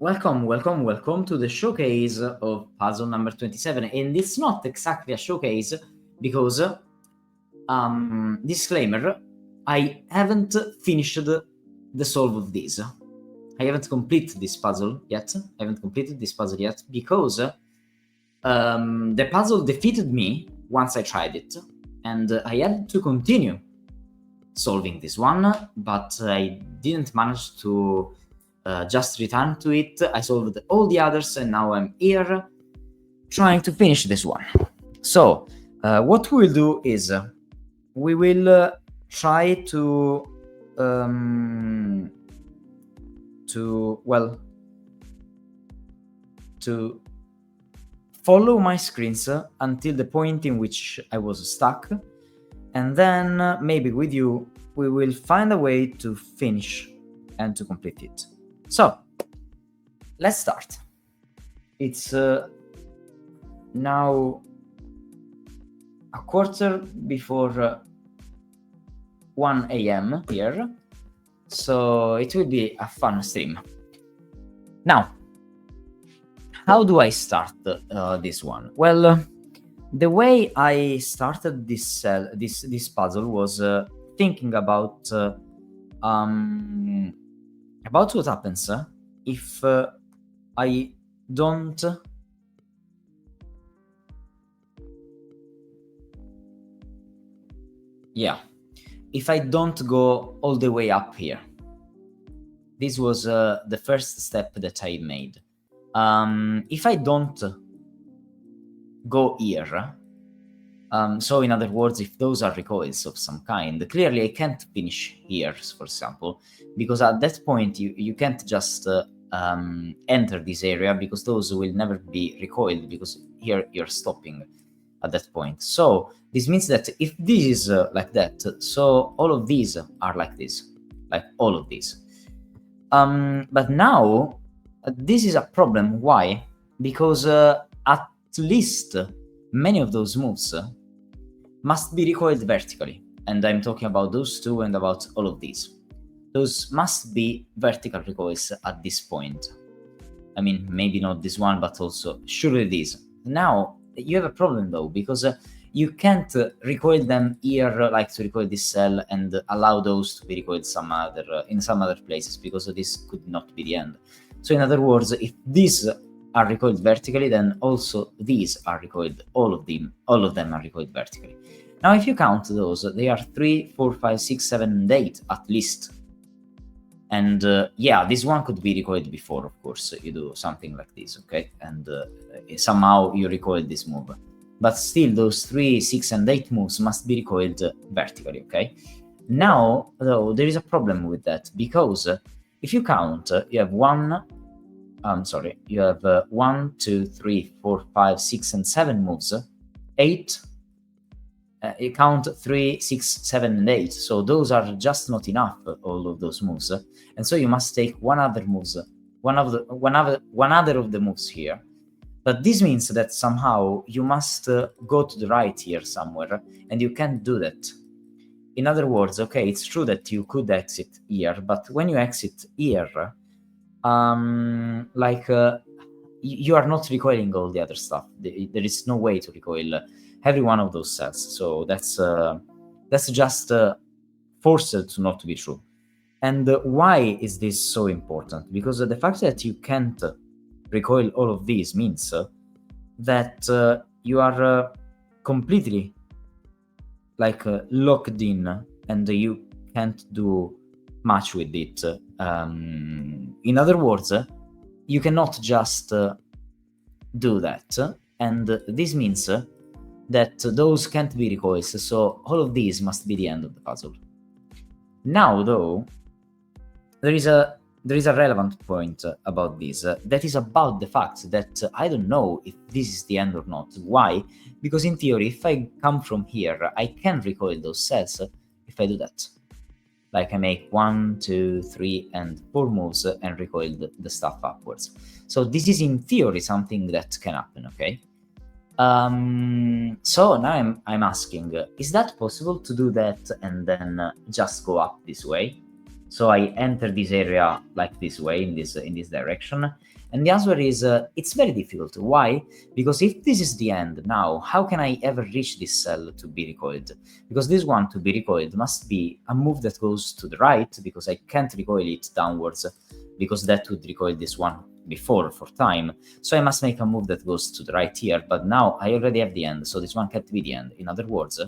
Welcome to the showcase of puzzle number 27. And it's not exactly a showcase because, disclaimer, I haven't finished the solve of this. I haven't completed this puzzle yet. Because the puzzle defeated me once I tried it, and I had to continue solving this one, but I didn't manage to just return to it. I solved all the others, and now I'm here trying to finish this one. So what we'll do is we will try to follow my screens until the point in which I was stuck, and then maybe with you we will find a way to finish and to complete it. So let's start. It's now a quarter before 1 a.m. here, so it will be a fun stream. Now, how do I start this one? Well, the way I started this puzzle was thinking about what happens if I don't if I don't go all the way up here. This was the first step that I made. If I don't go here, so in other words, if those are recoils of some kind, clearly I can't finish here, for example, because at that point you can't just enter this area, because those will never be recoiled, because here you're stopping at that point. So this means that if this is like that, so all of these are like this, like all of these. But now this is a problem. Why? Because at least many of those moves must be recoiled vertically, and I'm talking about those two and about all of these. Those must be vertical recoils at this point. I mean, maybe not this one, but also surely this. Now you have a problem though, because you can't recoil them here, like to recoil this cell and allow those to be recoiled in some other places, because this could not be the end. So in other words, if these are recoiled vertically, then also these are recoiled, all of them are recoiled vertically. Now if you count those, they are 3, 4, 5, 6, 7, and 8 at least. And this one could be recoiled before, of course. You do something like this, okay? And somehow you recoil this move. But still, those 3, 6, and 8 moves must be recoiled vertically, okay? Now, though, there is a problem with that, because if you count, you have 1, 2, 3, 4, 5, 6, and 7 moves. 8, you count 3, 6, 7, and 8. So those are just not enough, all of those moves. And so you must take one other of the moves here. But this means that somehow you must go to the right here somewhere, and you can't do that. In other words, okay, it's true that you could exit here, but when you exit here, you are not recoiling all the other stuff. There is no way to recoil every one of those cells. So that's just forced to not to be true. And why is this so important? Because the fact that you can't recoil all of these means that you are completely locked in, and you can't do much with it. In other words, you cannot just do that, and this means that those can't be recoils, so all of these must be the end of the puzzle. Now, though, there is a relevant point about this. That is about the fact that I don't know if this is the end or not. Why? Because in theory, if I come from here, I can recoil those cells if I do that. Like I make 1, 2, 3, and 4 moves and recoil the stuff upwards. So this is in theory something that can happen, okay? So now I'm asking, is that possible to do that and then just go up this way? So I enter this area like this way, in this direction. And the answer is it's very difficult. Why? Because if this is the end now, how can I ever reach this cell to be recoiled? Because this one to be recoiled must be a move that goes to the right, because I can't recoil it downwards, because that would recoil this one before for time. So I must make a move that goes to the right here, but now I already have the end, so this one can't be the end. In other words,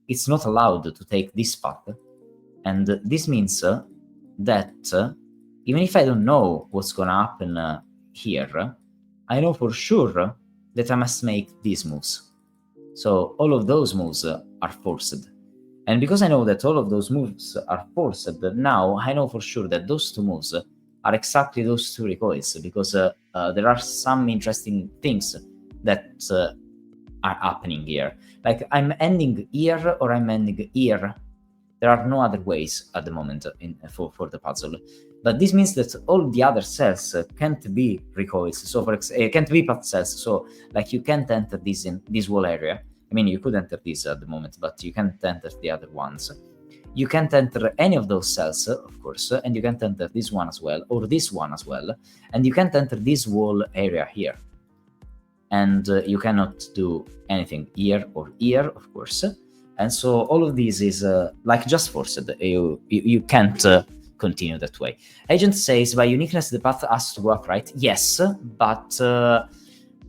it's not allowed to take this path, and this means that even if I don't know what's gonna happen here, I know for sure that I must make these moves. So all of those moves are forced. And because I know that all of those moves are forced, now I know for sure that those two moves are exactly those two recoils, because there are some interesting things that are happening here. Like I'm ending here or I'm ending here. There are no other ways at the moment for the puzzle. But this means that all the other cells can't be recoils. So can't be path cells. So like you can't enter this in this wall area. I mean, you could enter this at the moment, but you can't enter the other ones. You can't enter any of those cells, of course, and you can't enter this one as well, or this one as well, and you can't enter this wall area here. And you cannot do anything here or here, of course. And so all of this is like just forced. You can't continue that way. Agent says, by uniqueness, the path has to go up, right? Yes, but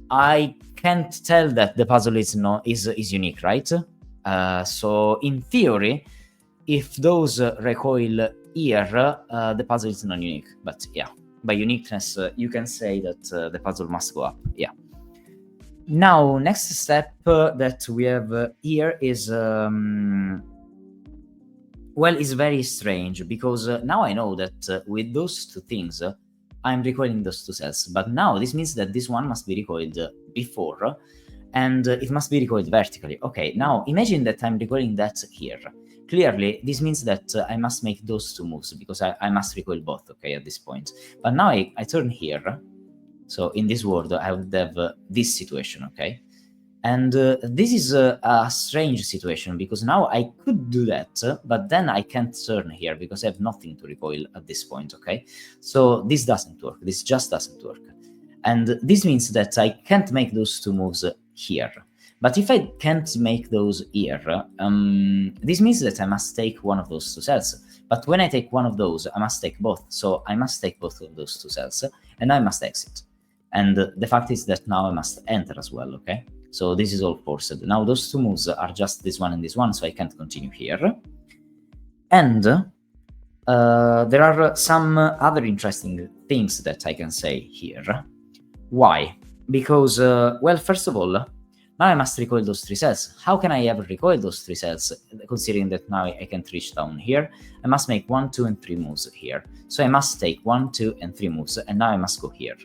I can't tell that the puzzle is unique, right? So in theory, if those recoil here, the puzzle is not unique. But yeah, by uniqueness, you can say that the puzzle must go up. Yeah. Now, next step that we have here is, well, is very strange, because now I know that with those two things, I'm recoiling those two cells. But now this means that this one must be recoiled before, and it must be recoiled vertically. Okay, now imagine that I'm recoiling that here. Clearly, this means that I must make those two moves, because I must recoil both, okay, at this point. But now I turn here. So in this world, I would have this situation, okay? And this is a strange situation, because now I could do that, but then I can't turn here because I have nothing to recoil at this point, okay? So this doesn't work. This just doesn't work. And this means that I can't make those two moves here. But if I can't make those here, this means that I must take one of those two cells. But when I take one of those, I must take both. So I must take both of those two cells, and I must exit. And the fact is that now I must enter as well, okay? So this is all forced. Now those two moves are just this one and this one, so I can't continue here. And there are some other interesting things that I can say here. Why? Because, well, first of all, now I must recoil those three cells. How can I ever recoil those three cells, considering that now I can't reach down here? I must make 1, 2, and 3 moves here. So I must take 1, 2, and 3 moves, and now I must go here.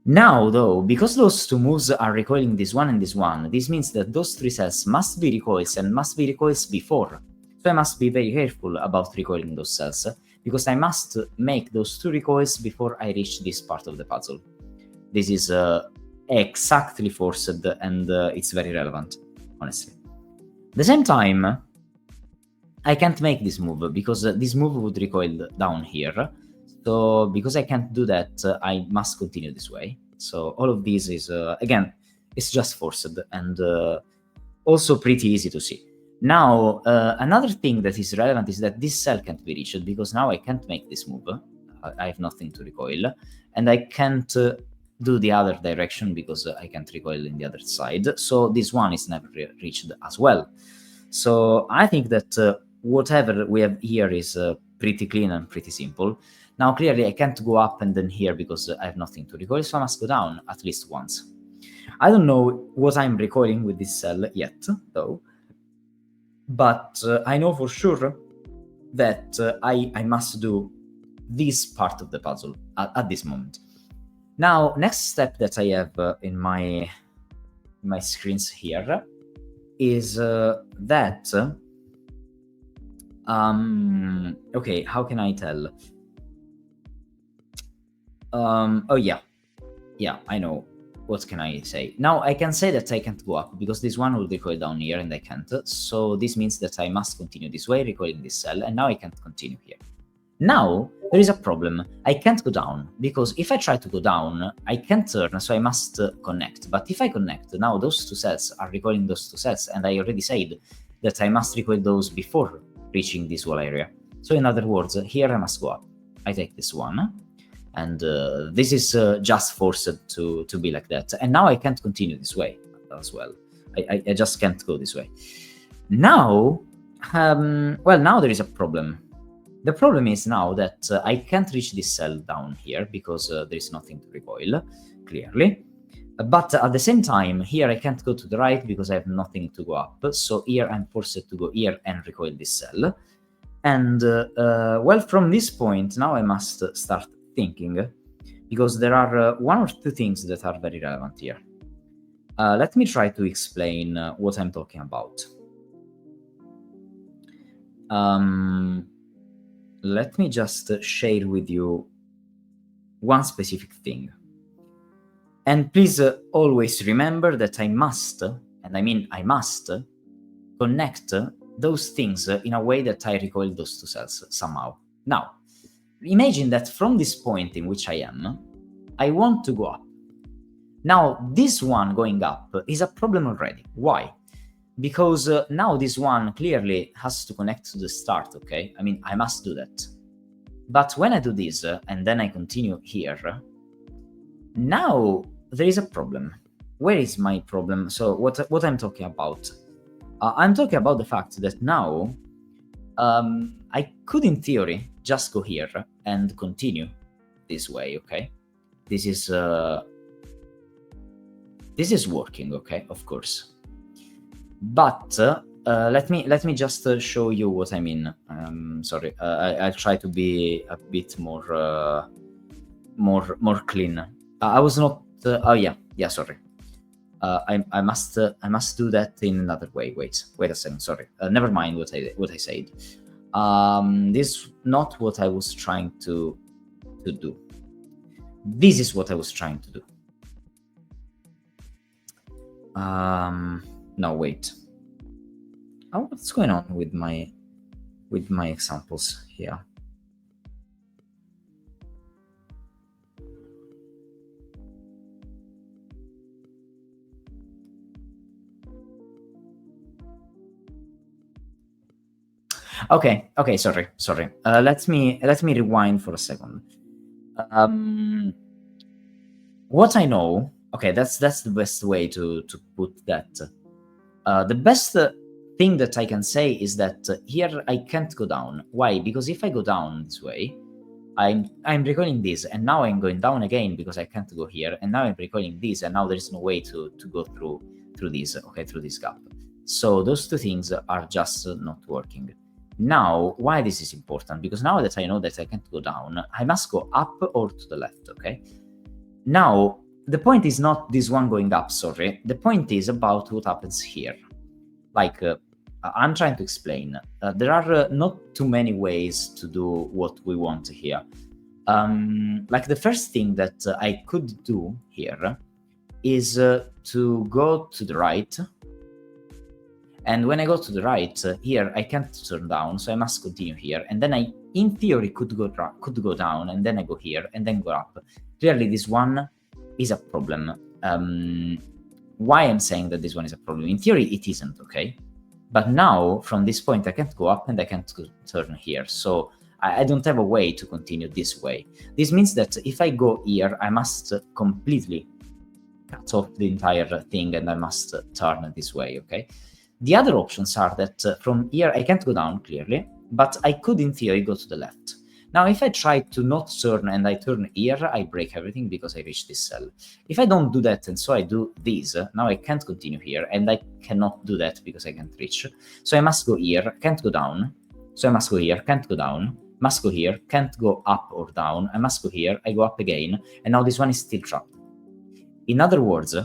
Now, though, because those two moves are recoiling this one and this one, this means that those three cells must be recoils, and must be recoils before. So I must be very careful about recoiling those cells, because I must make those two recoils before I reach this part of the puzzle. This is exactly forced, and it's very relevant, honestly. At the same time, I can't make this move, because this move would recoil down here. So because I can't do that, I must continue this way. So all of this is, again, it's just forced, and also pretty easy to see. Now, another thing that is relevant is that this cell can't be reached, because now I can't make this move. I have nothing to recoil, and I can't do the other direction, because I can't recoil in the other side. So this one is never reached as well. So I think that whatever we have here is pretty clean and pretty simple. Now, clearly, I can't go up and then here, because I have nothing to recoil, so I must go down at least once. I don't know what I'm recoiling with this cell yet, though, but I know for sure that I must do this part of the puzzle at this moment. Now, next step that I have in my screens here is that... okay, how can I tell? Oh yeah, I know. What can I say? Now I can say that I can't go up, because this one will recoil down here and I can't. So this means that I must continue this way, recoiling this cell, and now I can't continue here. Now there is a problem. I can't go down, because if I try to go down, I can't turn, so I must connect. But if I connect, now those two cells are recoiling those two cells, and I already said that I must recoil those before reaching this wall area. So in other words, here I must go up. I take this one, and this is just forced to be like that. And now I can't continue this way as well. I just can't go this way. Now, well, now there is a problem. The problem is now that I can't reach this cell down here because there is nothing to recoil, clearly. But at the same time, here I can't go to the right because I have nothing to go up. So here I'm forced to go here and recoil this cell. And well, from this point, now I must start thinking, because there are one or two things that are very relevant here. Let me try to explain what I'm talking about. Let me just share with you one specific thing. And please always remember that I must, and I mean I must, connect those things in a way that I recoil those two cells somehow. Now, imagine that from this point in which I am, I want to go up. Now, this one going up is a problem already. Why? Because now this one clearly has to connect to the start, okay? I mean, I must do that. But when I do this and then I continue here, now there is a problem. Where is my problem? So what I'm talking about? I'm talking about the fact that now I could, in theory, just go here and continue this way, okay? This is working, okay? Of course. But let me just show you what I mean. Sorry, I'll try to be a bit more clean. I was not. Oh yeah. Sorry. I must do that in another way. Wait a second. Sorry. Never mind what I said. This is not what I was trying to do. This is what I was trying to do. No, wait. Oh, what's going on with my examples here? Okay, sorry. Let me rewind for a second. What I know, okay, that's the best way to put that. The best thing that I can say is that here I can't go down. Why? Because if I go down this way, I'm recoiling this, and now I'm going down again because I can't go here, and now I'm recoiling this, and now there is no way to go through this, okay, through this gap. So those two things are just not working. Now, why this is important? Because now that I know that I can't go down, I must go up or to the left, okay? Now, the point is not this one going up, sorry. The point is about what happens here. Like, I'm trying to explain. There are not too many ways to do what we want here. Like, the first thing that I could do here is to go to the right. And when I go to the right, here I can't turn down, so I must continue here. And then I, in theory, could go down, and then I go here, and then go up. Clearly, this one is a problem. Why I'm saying that this one is a problem? In theory, it isn't, okay? But now, from this point, I can't go up, and I can't turn here. So I don't have a way to continue this way. This means that if I go here, I must completely cut off the entire thing, and I must turn this way, okay? The other options are that from here I can't go down, clearly, but I could, in theory, go to the left. Now, if I try to not turn and I turn here, I break everything because I reach this cell. If I don't do that and so I do this, now I can't continue here, and I cannot do that because I can't reach. So I must go here, can't go down. So I must go here, can't go down. Must go here, can't go up or down. I must go here, I go up again, and now this one is still trapped. In other words,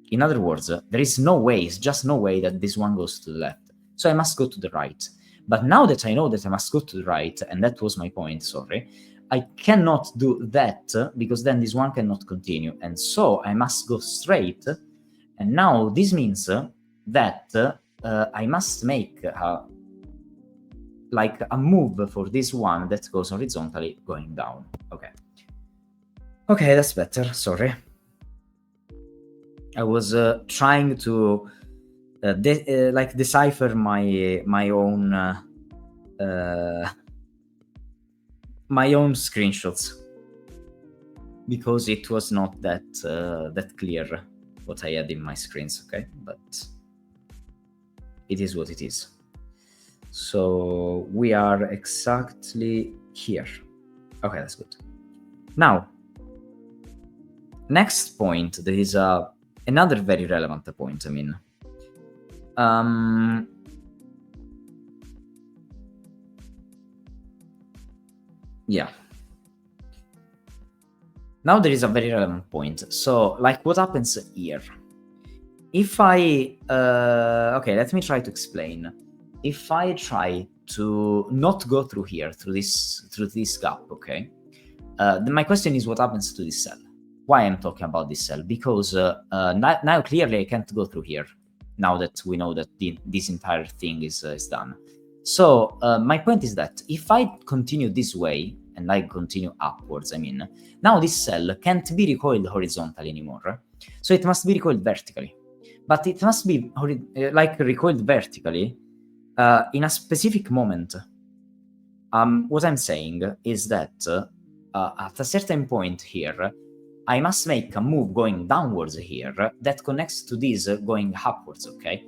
there is no way, it's just no way that this one goes to the left. So I must go to the right. But now that I know that I must go to the right, and that was my point, sorry, I cannot do that because then this one cannot continue. And so I must go straight. And now this means that I must make like a move for this one that goes horizontally going down. Okay, that's better. Sorry, I was trying to decipher my own screenshots, because it was not that clear what I had in my screens. Okay, but it is what it is. So we are exactly here. Okay, that's good. Now, next point, there is another very relevant point. I mean, yeah. Now there is a very relevant point. So, like, what happens here? If I okay, let me try to explain. If I try to not go through here, through this gap, okay, then my question is, what happens to this cell? Why I'm talking about this cell? Because now clearly I can't go through here, now that we know that this entire thing is done. So my point is that if I continue this way, and I continue upwards, I mean, now this cell can't be recoiled horizontally anymore, so it must be recoiled vertically. But it must be recoiled vertically in a specific moment. What I'm saying is that at a certain point here, I must make a move going downwards here that connects to this going upwards, okay?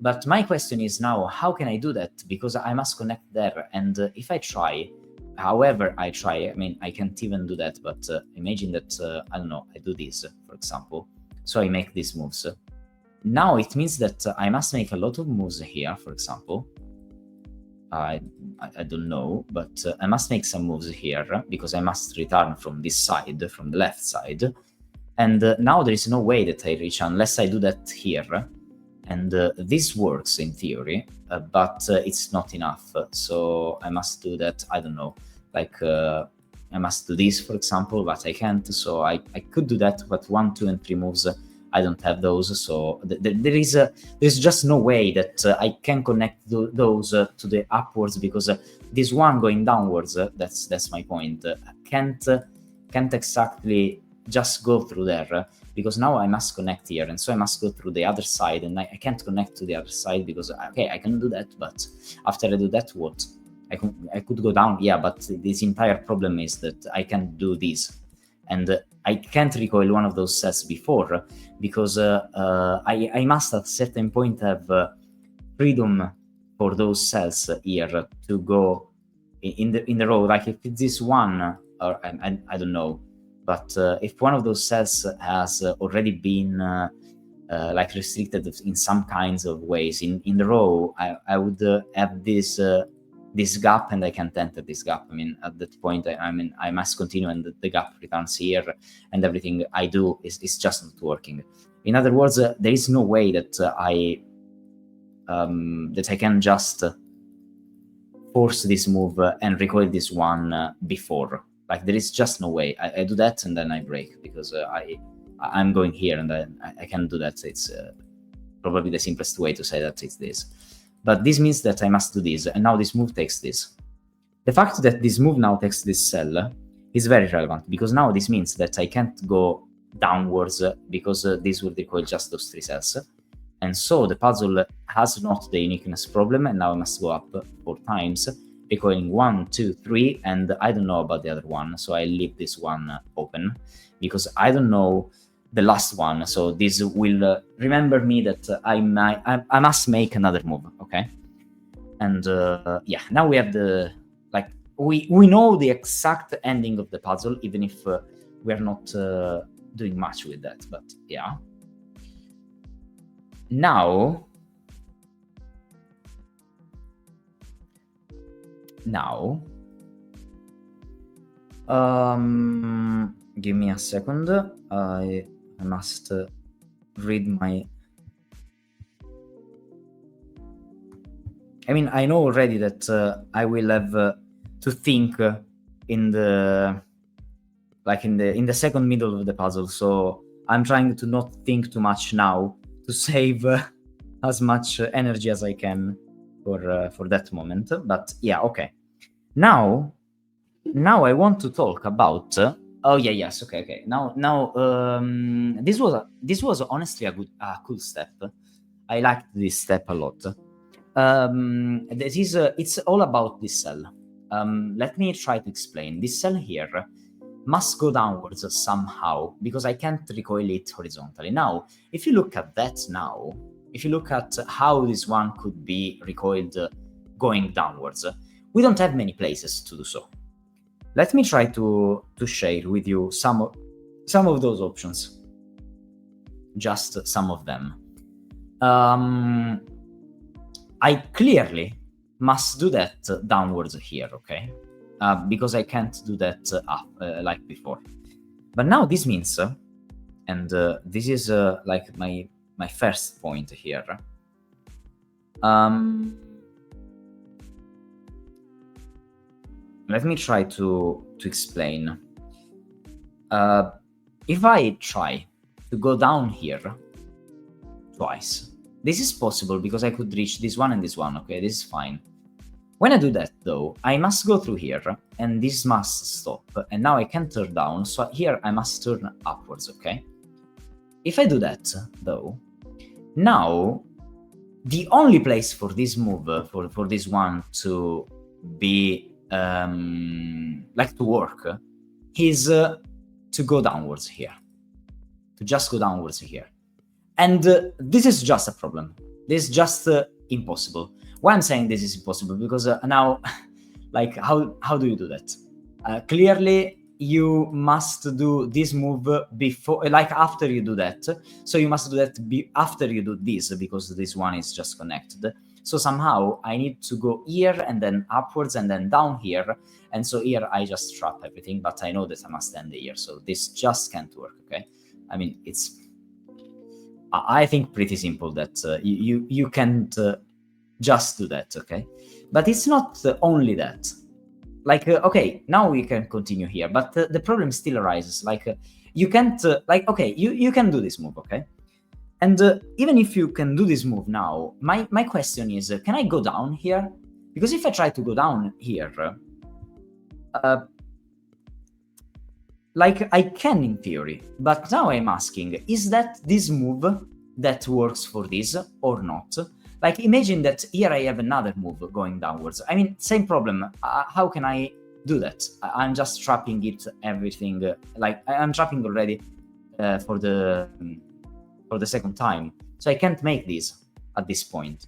But my question is now, how can I do that? Because I must connect there, and if I try, however I try, I mean, I can't even do that, but imagine that, I don't know, I do this, for example, so I make these moves. Now it means that I must make a lot of moves here, for example. I don't know, but I must make some moves here because I must return from this side, from the left side. And now there is no way that I reach unless I do that here. And this works in theory, but it's not enough. So I must do that, I don't know, like I must do this, for example, but I can't. So I could do that, but 1, 2, and 3 moves, I don't have those. So there's just no way that I can connect those to the upwards, because this one going downwards, that's my point, can't exactly just go through there, because now I must connect here, and so I must go through the other side, and I can't connect to the other side because, okay, I can do that, but after I do that, what? I could go down, yeah, but this entire problem is that I can't do this, and I can't recoil one of those cells before, because I must at a certain point have freedom for those cells here to go in the row. Like if it's this one, or I don't know, but if one of those cells has already been like restricted in some kinds of ways in the row, I would have this gap, and I can't enter this gap. I mean, at that point, I must continue, and the gap returns here, and everything I do is just not working. In other words, there is no way that I can just force this move and recoil this one before. Like, there is just no way. I do that, and then I break, because I'm going here, and I can't do that. It's probably the simplest way to say that it's this. But this means that I must do this, and now this move takes this. The fact that this move now takes this cell is very relevant, because now this means that I can't go downwards, because this would recoil just those 3 cells. And so the puzzle has not the uniqueness problem, and now I must go up 4 times, recoiling 1, 2, 3, and I don't know about the other one, so I leave this one open, because I don't know the last one, so this will remember me that I must make another move, okay? And yeah, now we have we know the exact ending of the puzzle, even if we're not doing much with that, but yeah. Now, give me a second. I must read my... I mean, I know already that I will have to think in the second middle of the puzzle, so I'm trying to not think too much now to save as much energy as I can. for that moment. But yeah, okay. Now I want to talk about. Oh yeah, yes, okay. Now this was honestly a cool step. I liked this step a lot. This is it's all about this cell. Let me try to explain. This cell here must go downwards somehow because I can't recoil it horizontally. Now, if you look at that now, if you look at how this one could be recoiled going downwards, we don't have many places to do so. Let me try to share with you some of those options. Just some of them. I clearly must do that downwards here, okay? Because I can't do that up like before. But now this means, and this is like my first point here. Let me try to explain. If I try to go down here twice, this is possible because I could reach this one and this one, okay? This is fine. When I do that, though, I must go through here, and this must stop, and now I can turn down, so here I must turn upwards, okay? If I do that, though, now the only place for this move, for this one to be, like to work, is to go downwards here. To just go downwards here. And this is just a problem. This is just impossible. Why I'm saying this is impossible? Because now, like, how do you do that? Clearly, you must do this move before, like after you do that. So you must do that after you do this, because this one is just connected. So somehow I need to go here and then upwards and then down here. And so here I just trap everything, but I know that I must end here. So this just can't work, okay? I mean, it's, I think, pretty simple that you can't just do that, okay? But it's not only that. Like, okay, now we can continue here, but the problem still arises. Like, you can't, like, okay, you can do this move, okay? And even if you can do this move now, my question is, can I go down here? Because if I try to go down here, like, I can in theory, but now I'm asking, is that this move that works for this or not? Like, imagine that here I have another move going downwards. I mean, same problem. How can I do that? I'm just trapping it, everything. Like, I'm trapping already for the second time. So I can't make this at this point.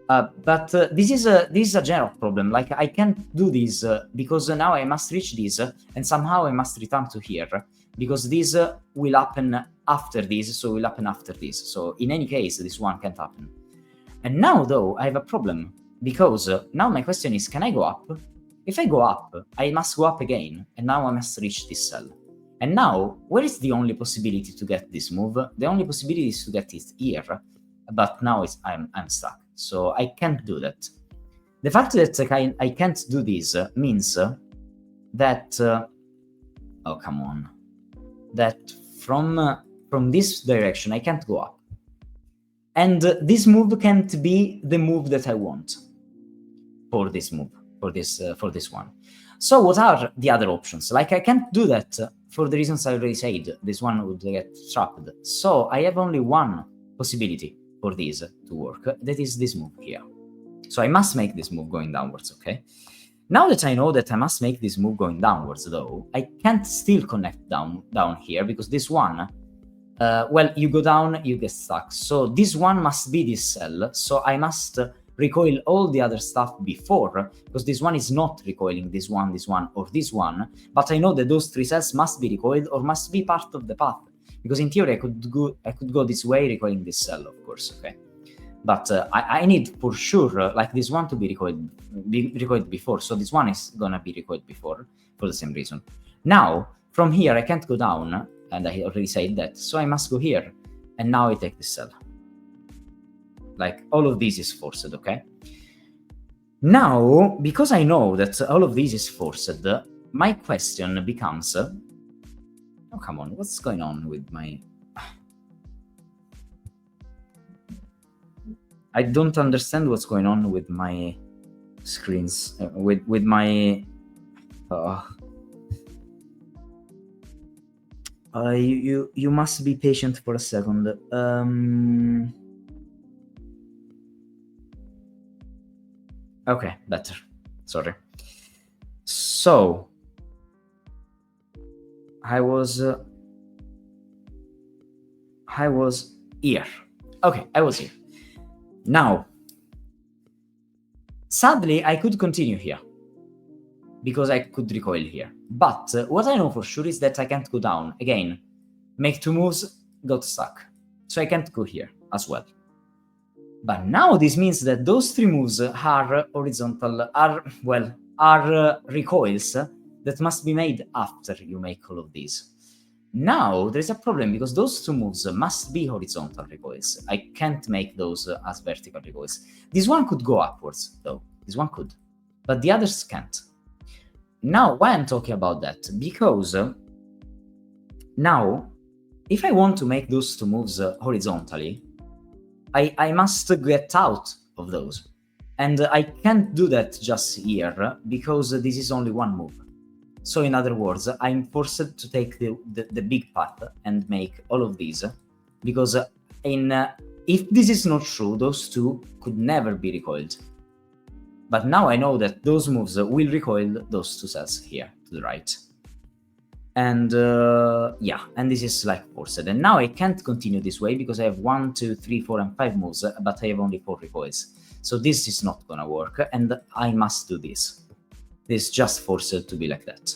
But this is a general problem. Like, I can't do this because now I must reach this and somehow I must return to here because this will happen after this, so will happen after this. So in any case, this one can't happen. And now, though, I have a problem because now my question is, can I go up? If I go up, I must go up again, and now I must reach this cell. And now, where is the only possibility to get this move? The only possibility is to get it here, but now I'm stuck. So I can't do that. The fact that I can't do this means that oh, come on, that from this direction I can't go up, and this move can't be the move that I want for this move, for this one. So what are the other options? Like, I can't do that for the reasons I already said. This one would get trapped. So I have only one possibility for this to work, that is this move here. So I must make this move going downwards, okay? Now that I know that I must make this move going downwards, though, I can't still connect down here, because this one, well, you go down, you get stuck. So this one must be this cell, so I must recoil all the other stuff before, because this one is not recoiling this one, or this one, but I know that those three cells must be recoiled or must be part of the path. Because in theory, I could go this way, recoiling this cell, of course, okay? But I need, for sure, like this one to be recoiled before, so this one is gonna be recoiled before, for the same reason. Now, from here, I can't go down, and I already said that, so I must go here, and now I take this cell. Like, all of this is forced, okay? Now, because I know that all of this is forced, my question becomes... oh, come on, what's going on with my... I don't understand what's going on with my screens, with my. You must be patient for a second. Okay, better. Sorry. So I was here. Okay, I was here. Now, sadly, I could continue here because I could recoil here. But what I know for sure is that I can't go down. Again, make 2 moves, got stuck. So I can't go here as well. But now this means that those 3 moves are horizontal, are recoils that must be made after you make all of these. Now there's a problem because those 2 moves must be horizontal recoils. I can't make those as vertical recoils. This one could go upwards though. This one could. But the others can't. Now, why I'm talking about that? Because now, if I want to make those 2 moves horizontally, I must get out of those. And I can't do that just here, because this is only 1 move. So in other words, I'm forced to take the big path and make all of these, because if this is not true, those 2 could never be recoiled. But now I know that those moves will recoil those 2 cells here to the right. And yeah, and this is like forced. And now I can't continue this way because I have 1, 2, 3, 4, and 5 moves, but I have only 4 recoils. So this is not gonna work, and I must do this. This is just forced to be like that.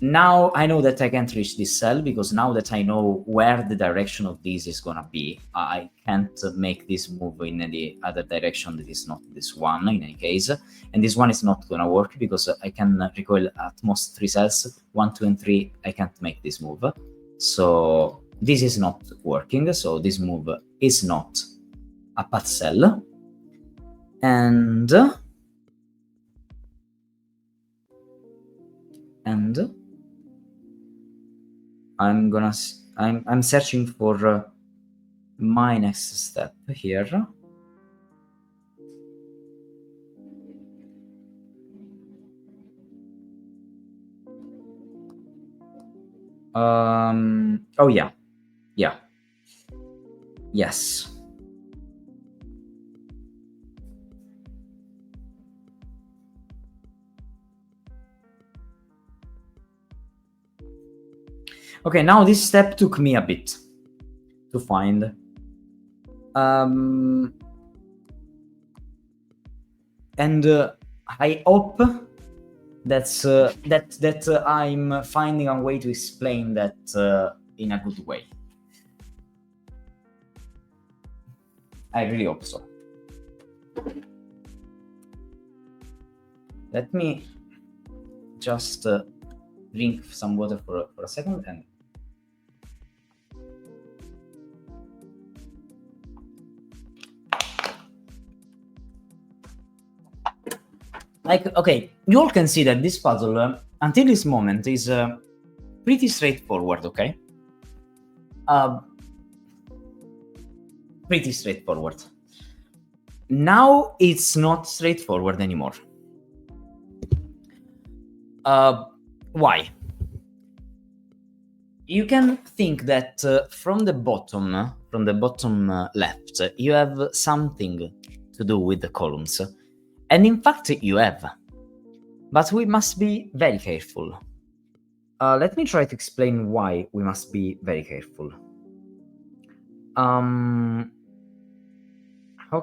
Now I know that I can't reach this cell because now that I know where the direction of this is gonna be, I can't make this move in any other direction that is not this one in any case. And this one is not gonna work because I can recoil at most 3 cells, 1, 2, and 3. I can't make this move. So this is not working. So this move is not a path cell. And I'm searching for my next step here. Oh yeah. Yes. Okay, now this step took me a bit to find. And I hope that I'm finding a way to explain that in a good way. I really hope so. Let me just drink some water for a second. And okay, you all can see that this puzzle until this moment is pretty straightforward. Okay, pretty straightforward. Now it's not straightforward anymore. Why? You can think that from the bottom left, you have something to do with the columns. And in fact, you have. But we must be very careful. Let me try to explain why we must be very careful. How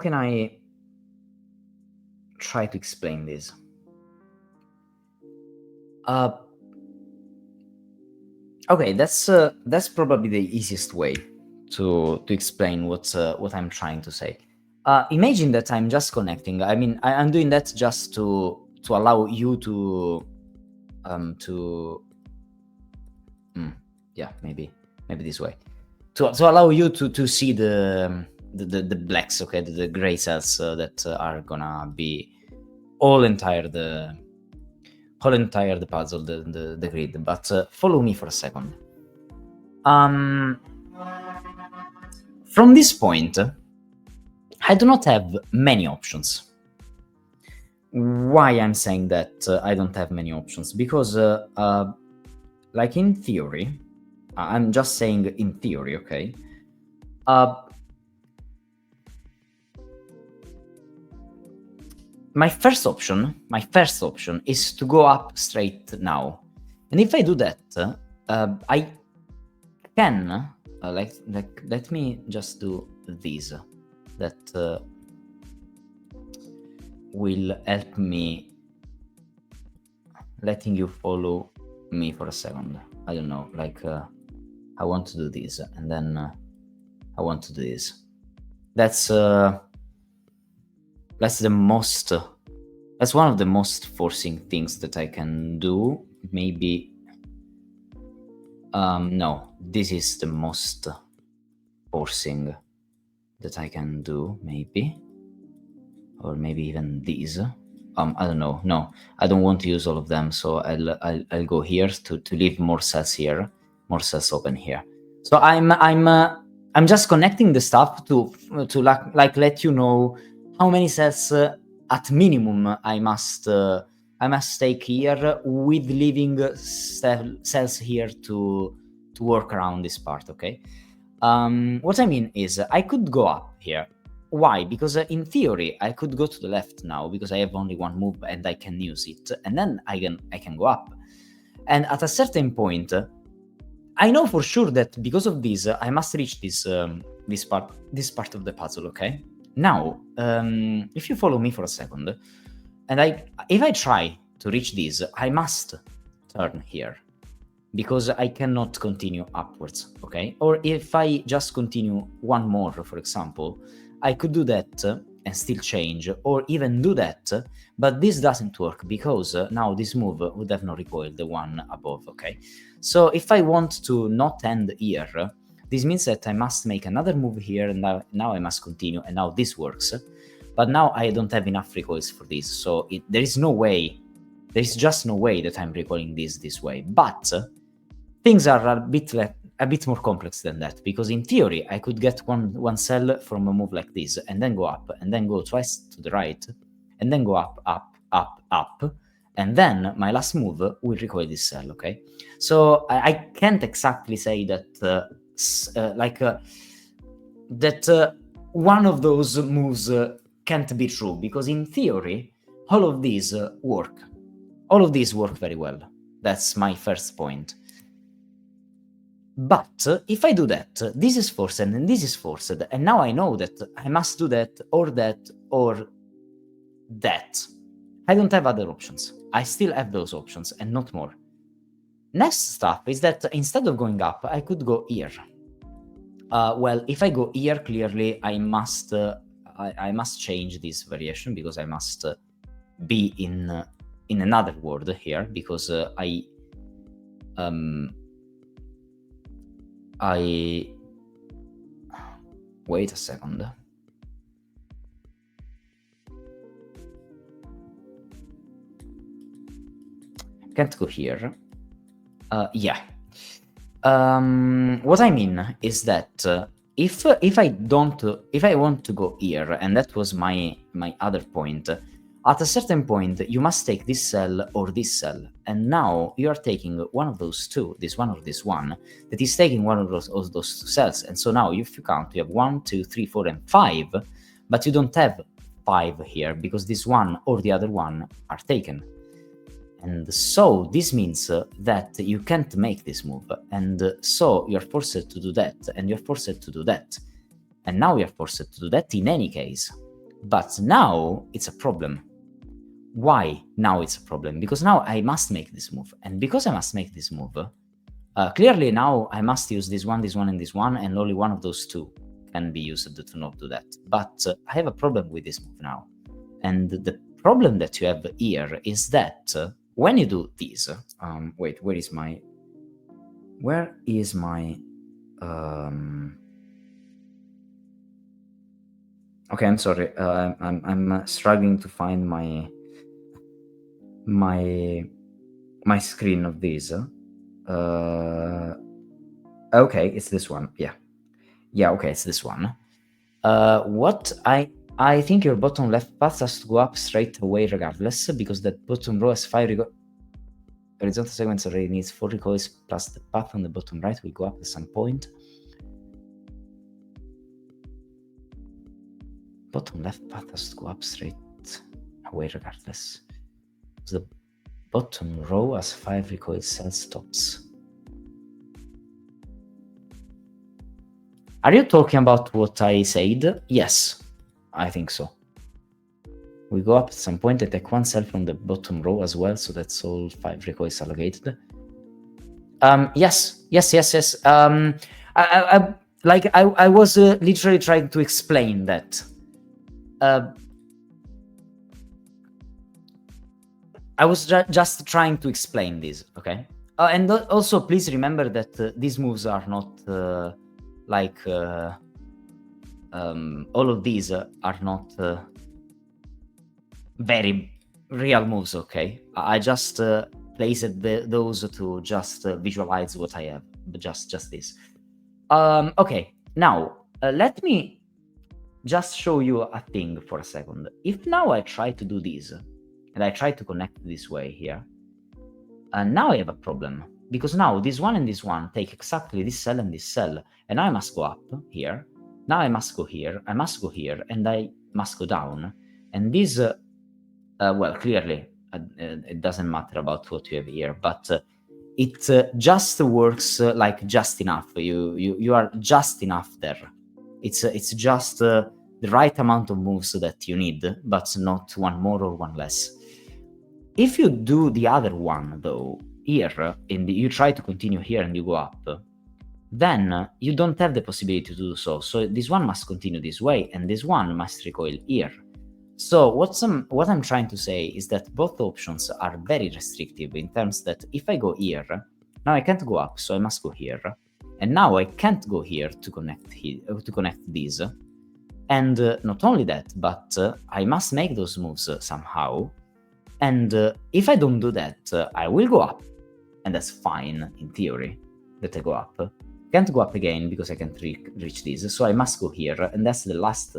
can I try to explain this? Okay, that's probably the easiest way to explain what I'm trying to say. Imagine that I'm just connecting. I mean, I'm doing that just to allow you to yeah, maybe this way, to allow you to see the blacks, okay, the gray cells that are gonna be all entire the puzzle, the grid. But follow me for a second. From this point, I do not have many options. Why I'm saying that I don't have many options? Because, like in theory, I'm just saying in theory, okay? My first option is to go up straight now. And if I do that, I can, let me just do this. That will help me letting you follow me for a second. I don't know, like I want to do this, and then I want to do this. That's the most. That's one of the most forcing things that I can do. Maybe. No, this is the most forcing that I can do. Maybe, or maybe even these. I don't know. No, I don't want to use all of them, so I'll go here to leave more cells here, more cells open here. So I'm just connecting the stuff to like let you know how many cells at minimum I must take here, with leaving cells here to work around this part. Okay. What I mean is I could go up here. Why? Because in theory I could go to the left now because I have only one move and I can use it, and then I can go up. And at a certain point, I know for sure that because of this, I must reach this part of the puzzle. Okay. Now, if you follow me for a second, and if I try to reach this, I must turn here, because I cannot continue upwards, okay? Or if I just continue one more, for example, I could do that and still change, or even do that, but this doesn't work because now this move would have no recoil, the one above, okay? So if I want to not end here, this means that I must make another move here, and now I must continue, and now this works. But now I don't have enough recoils for this, so there is just no way that I'm recoiling this way. But things are a bit more complex than that, because in theory I could get one cell from a move like this, and then go up, and then go twice to the right, and then go up, and then my last move will recoil this cell. Okay, so I can't exactly say that that one of those moves can't be true, because in theory all of these work. All of these work very well. That's my first point. But if I do that, this is forced and this is forced, and now I know that I must do that or that or that. I don't have other options. I still have those options and not more. Next stuff is that instead of going up, I could go here. Well, if I go here, clearly I must change this variation, because I must be in another world here, because wait a second. Can't go here. Yeah. What I mean is that if I want to go here, and that was my other point, at a certain point you must take this cell or this cell, and now you are taking one of those two, this one or this one, that is taking one of those two cells. And so now if you count, you have 1, 2, 3, 4, and 5, but you don't have 5 here because this one or the other one are taken. And so this means that you can't make this move, and so you're forced to do that, and you're forced to do that, and now you're forced to do that in any case. But now it's a problem. Why now it's a problem? Because now I must make this move, and because I must make this move, clearly now I must use this one, and this one, and only one of those two can be used to not do that. But I have a problem with this move now, and the problem that you have here is that when you do this, wait, where is my okay, I'm sorry, I'm struggling to find my screen of this. Okay, it's this one. Yeah, Yeah, okay, it's this one. What I think your bottom left path has to go up straight away regardless, because that bottom row has 5 horizontal segments already needs 4 recoils, plus the path on the bottom right will go up at some point. Bottom left path has to go up straight away regardless. The bottom row has 5 recoil cell stops. Are you talking about what I said? Yes, I think so. We go up at some point, I take 1 cell from the bottom row as well, so that's all 5 recoils allocated. Yes. I was literally trying to explain that. I was just trying to explain this, okay? And also, please remember that these moves are not all of these are not very real moves, okay? I just placed those to just visualize what I have, just this. Okay, now let me just show you a thing for a second. If now I try to do this, and I try to connect this way here, and now I have a problem, because now this one and this one take exactly this cell and this cell, and I must go up here. Now I must go here, I must go here, and I must go down. And this, well, clearly, it doesn't matter about what you have here, but it just works like just enough. You are just enough there. It's just the right amount of moves that you need, but not one more or one less. If you do the other one, though, here, you try to continue here and you go up, then you don't have the possibility to do so. So this one must continue this way, and this one must recoil here. So what I'm trying to say is that both options are very restrictive in terms that if I go here, now I can't go up, so I must go here. And now I can't go here to connect these. And not only that, but I must make those moves somehow. And if I don't do that, I will go up. And that's fine, in theory, that I go up. Can't go up again because I can't reach this. So I must go here. And that's the last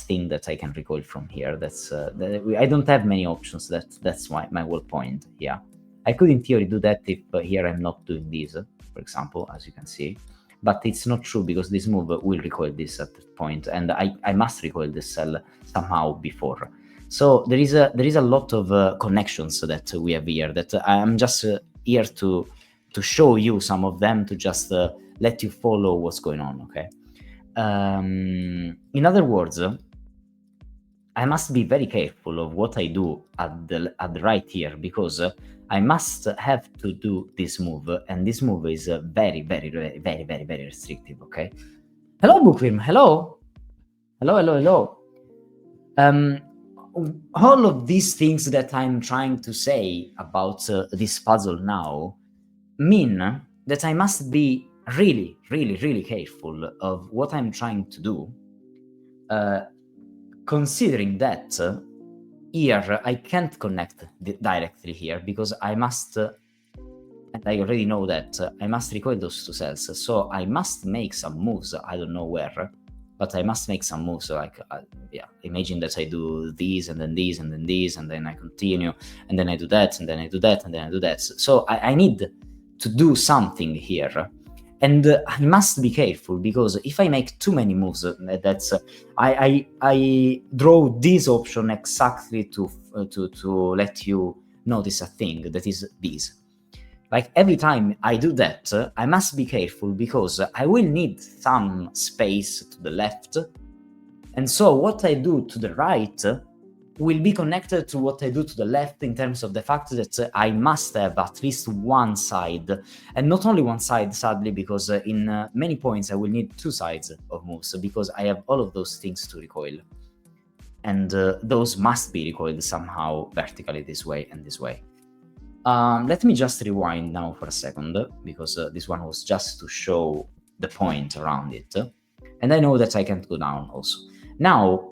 thing that I can recoil from here. That's I don't have many options. That's my whole point here. I could, in theory, do that if here I'm not doing this, for example, as you can see. But it's not true because this move will recoil this at that point, and I must recoil this cell somehow before. So there is a lot of connections that we have here that I'm just here to show you some of them, to just let you follow what's going on, okay? In other words, I must be very careful of what I do at the right here, because I must have to do this move, and this move is very, very, very, very, very, very restrictive, okay? Hello, Bookworm, hello! Hello. All of these things that I'm trying to say about this puzzle now mean that I must be really, really, really careful of what I'm trying to do, considering that here I can't connect directly here, because I must, and I already know that, I must recoil those two cells, so I must make some moves, I don't know where, but I must make some moves, like, imagine that I do these, and then these, and then these, and then I continue, and then I do that, and then I do that, and then I do that. So I need to do something here, and I must be careful, because if I make too many moves, that's I draw this option exactly to let you notice a thing, that is this. Like, every time I do that, I must be careful, because I will need some space to the left, and so what I do to the right will be connected to what I do to the left, in terms of the fact that I must have at least one side, and not only one side, sadly, because in many points I will need two sides of moves, because I have all of those things to recoil, and those must be recoiled somehow vertically, this way and this way. Let me just rewind now for a second, because this one was just to show the point around it, and I know that I can't go down also. Now,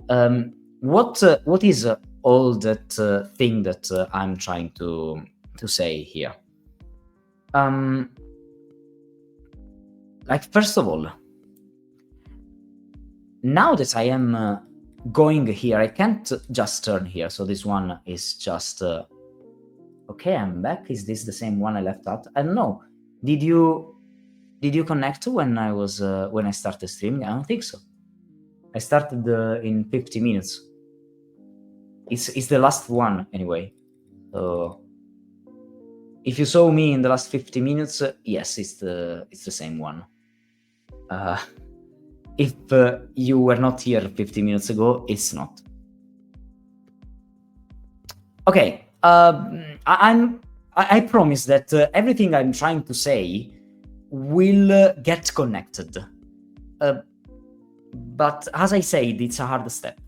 what is all that thing that I'm trying to say here? Like, first of all, now that I am going here, I can't just turn here. So this one is just okay. I'm back. Is this the same one I left out? I don't know. Did you connect when I was when I started streaming? I don't think so. I started in 50 minutes. It's the last one anyway. So if you saw me in the last 50 minutes, yes, it's the same one. If you were not here 50 minutes ago, it's not. Okay, I promise that everything I'm trying to say will get connected. But as I said, it's a hard step.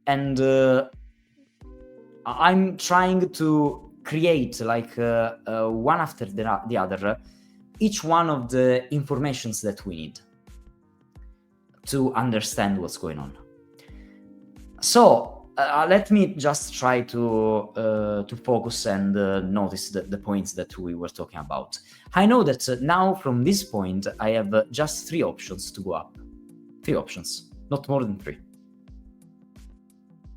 And I'm trying to create like one after the other, each one of the informations that we need to understand what's going on. So let me just try to focus and notice the points that we were talking about. I know that now from this point, I have just 3 options to go up. 3 options, not more than 3.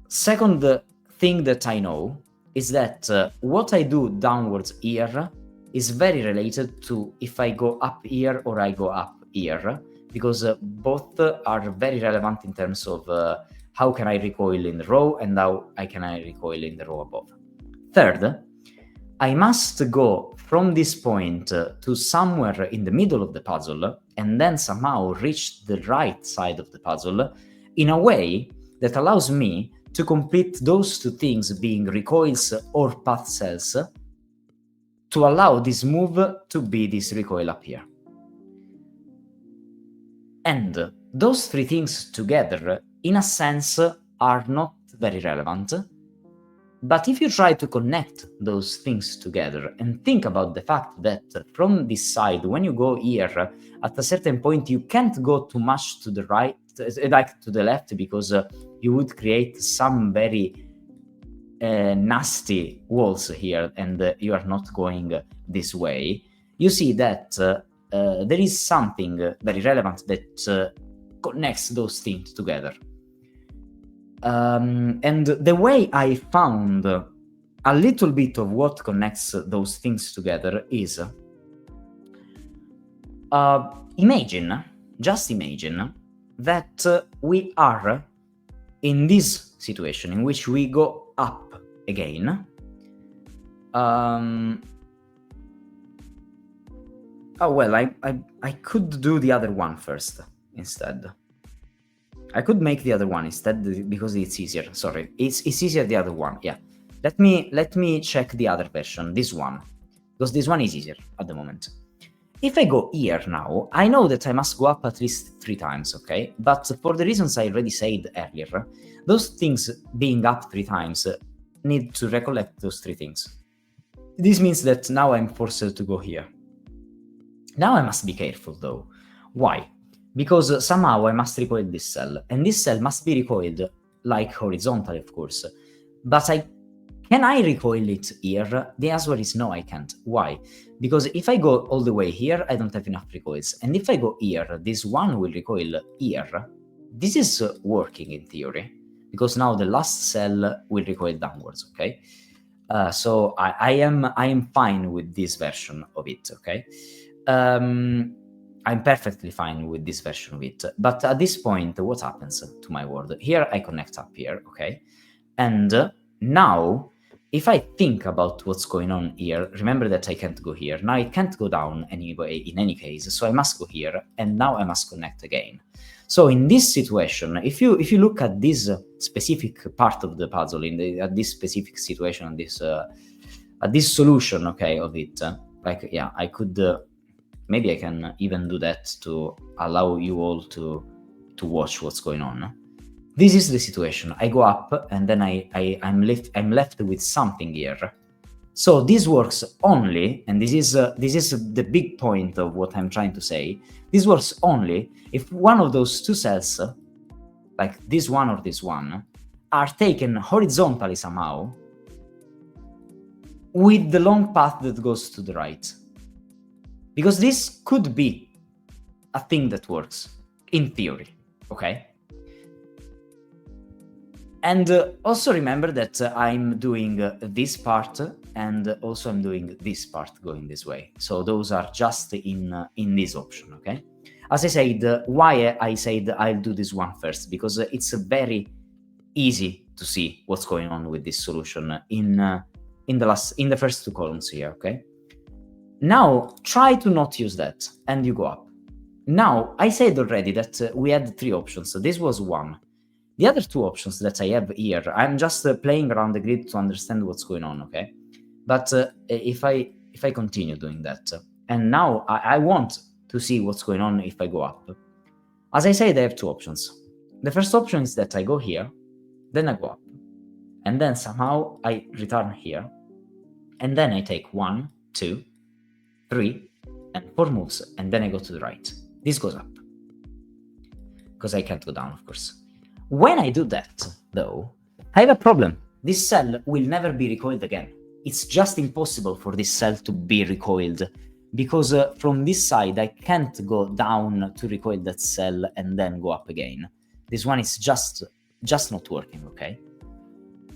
Second thing that I know is that what I do downwards here is very related to if I go up here or I go up here, because both are very relevant in terms of how can I recoil in the row and how can I recoil in the row above. Third, I must go from this point to somewhere in the middle of the puzzle and then somehow reach the right side of the puzzle in a way that allows me to complete those 2 things, being recoils or path cells, to allow this move to be this recoil up here. And those 3 things together, in a sense, are not very relevant. But if you try to connect those things together and think about the fact that from this side, when you go here, at a certain point, you can't go too much to the right, like to the left, because you would create some very nasty walls here, and you are not going this way. You see that there is something very relevant that connects those things together. And the way I found a little bit of what connects those things together is just imagine that we are in this situation in which we go up again. Oh well, I could do the other one first instead. I could make the other one instead because it's easier. Sorry, it's easier the other one. Yeah, let me check the other version, this one, because this one is easier at the moment. If I go here now, I know that I must go up at least 3 times, okay? But for the reasons I already said earlier, those things being up 3 times need to recollect those 3 things. This means that now I'm forced to go here. Now I must be careful though. Why? Because somehow I must recoil this cell, and this cell must be recoiled like horizontally, of course. But can I recoil it here? The answer is no, I can't. Why? Because if I go all the way here, I don't have enough recoils. And if I go here, this one will recoil here. This is working in theory, because now the last cell will recoil downwards, okay? So I am fine with this version of it, okay? I'm perfectly fine with this version of it. But at this point, what happens to my world? Here I connect up here, okay? And now, if I think about what's going on here, remember that I can't go here. Now I can't go down anyway in any case, so I must go here, and now I must connect again. So in this situation, if you look at this specific part of the puzzle, at this specific situation, at this solution, okay, of it, like, yeah, I could... maybe I can even do that to allow you all to watch what's going on. This is the situation. I go up and then I'm left with something here. So this works only, and this is the big point of what I'm trying to say. This works only if one of those 2 cells, like this one or this one, are taken horizontally somehow with the long path that goes to the right. Because this could be a thing that works, in theory. okay? And also remember that I'm doing this part, and also I'm doing this part going this way. So those are just in this option, okay? As I said, why I said I'll do this one first, because it's very easy to see what's going on with this solution in the first two columns here, okay? Now try to not use that, and you go up. Now I said already that we had three options. So this was one. The other two options that I have here, I'm just playing around the grid to understand what's going on, okay? But if I continue doing that, and now I want to see what's going on if I go up. As I said, I have two options. The first option is that I go here, then I go up, and then somehow I return here, and then I take 1, 2, 3, and 4 moves, and then I go to the right. This goes up, because I can't go down, of course. When I do that, though, I have a problem. This cell will never be recoiled again. It's just impossible for this cell to be recoiled, because from this side I can't go down to recoil that cell and then go up again. This one is just not working, okay?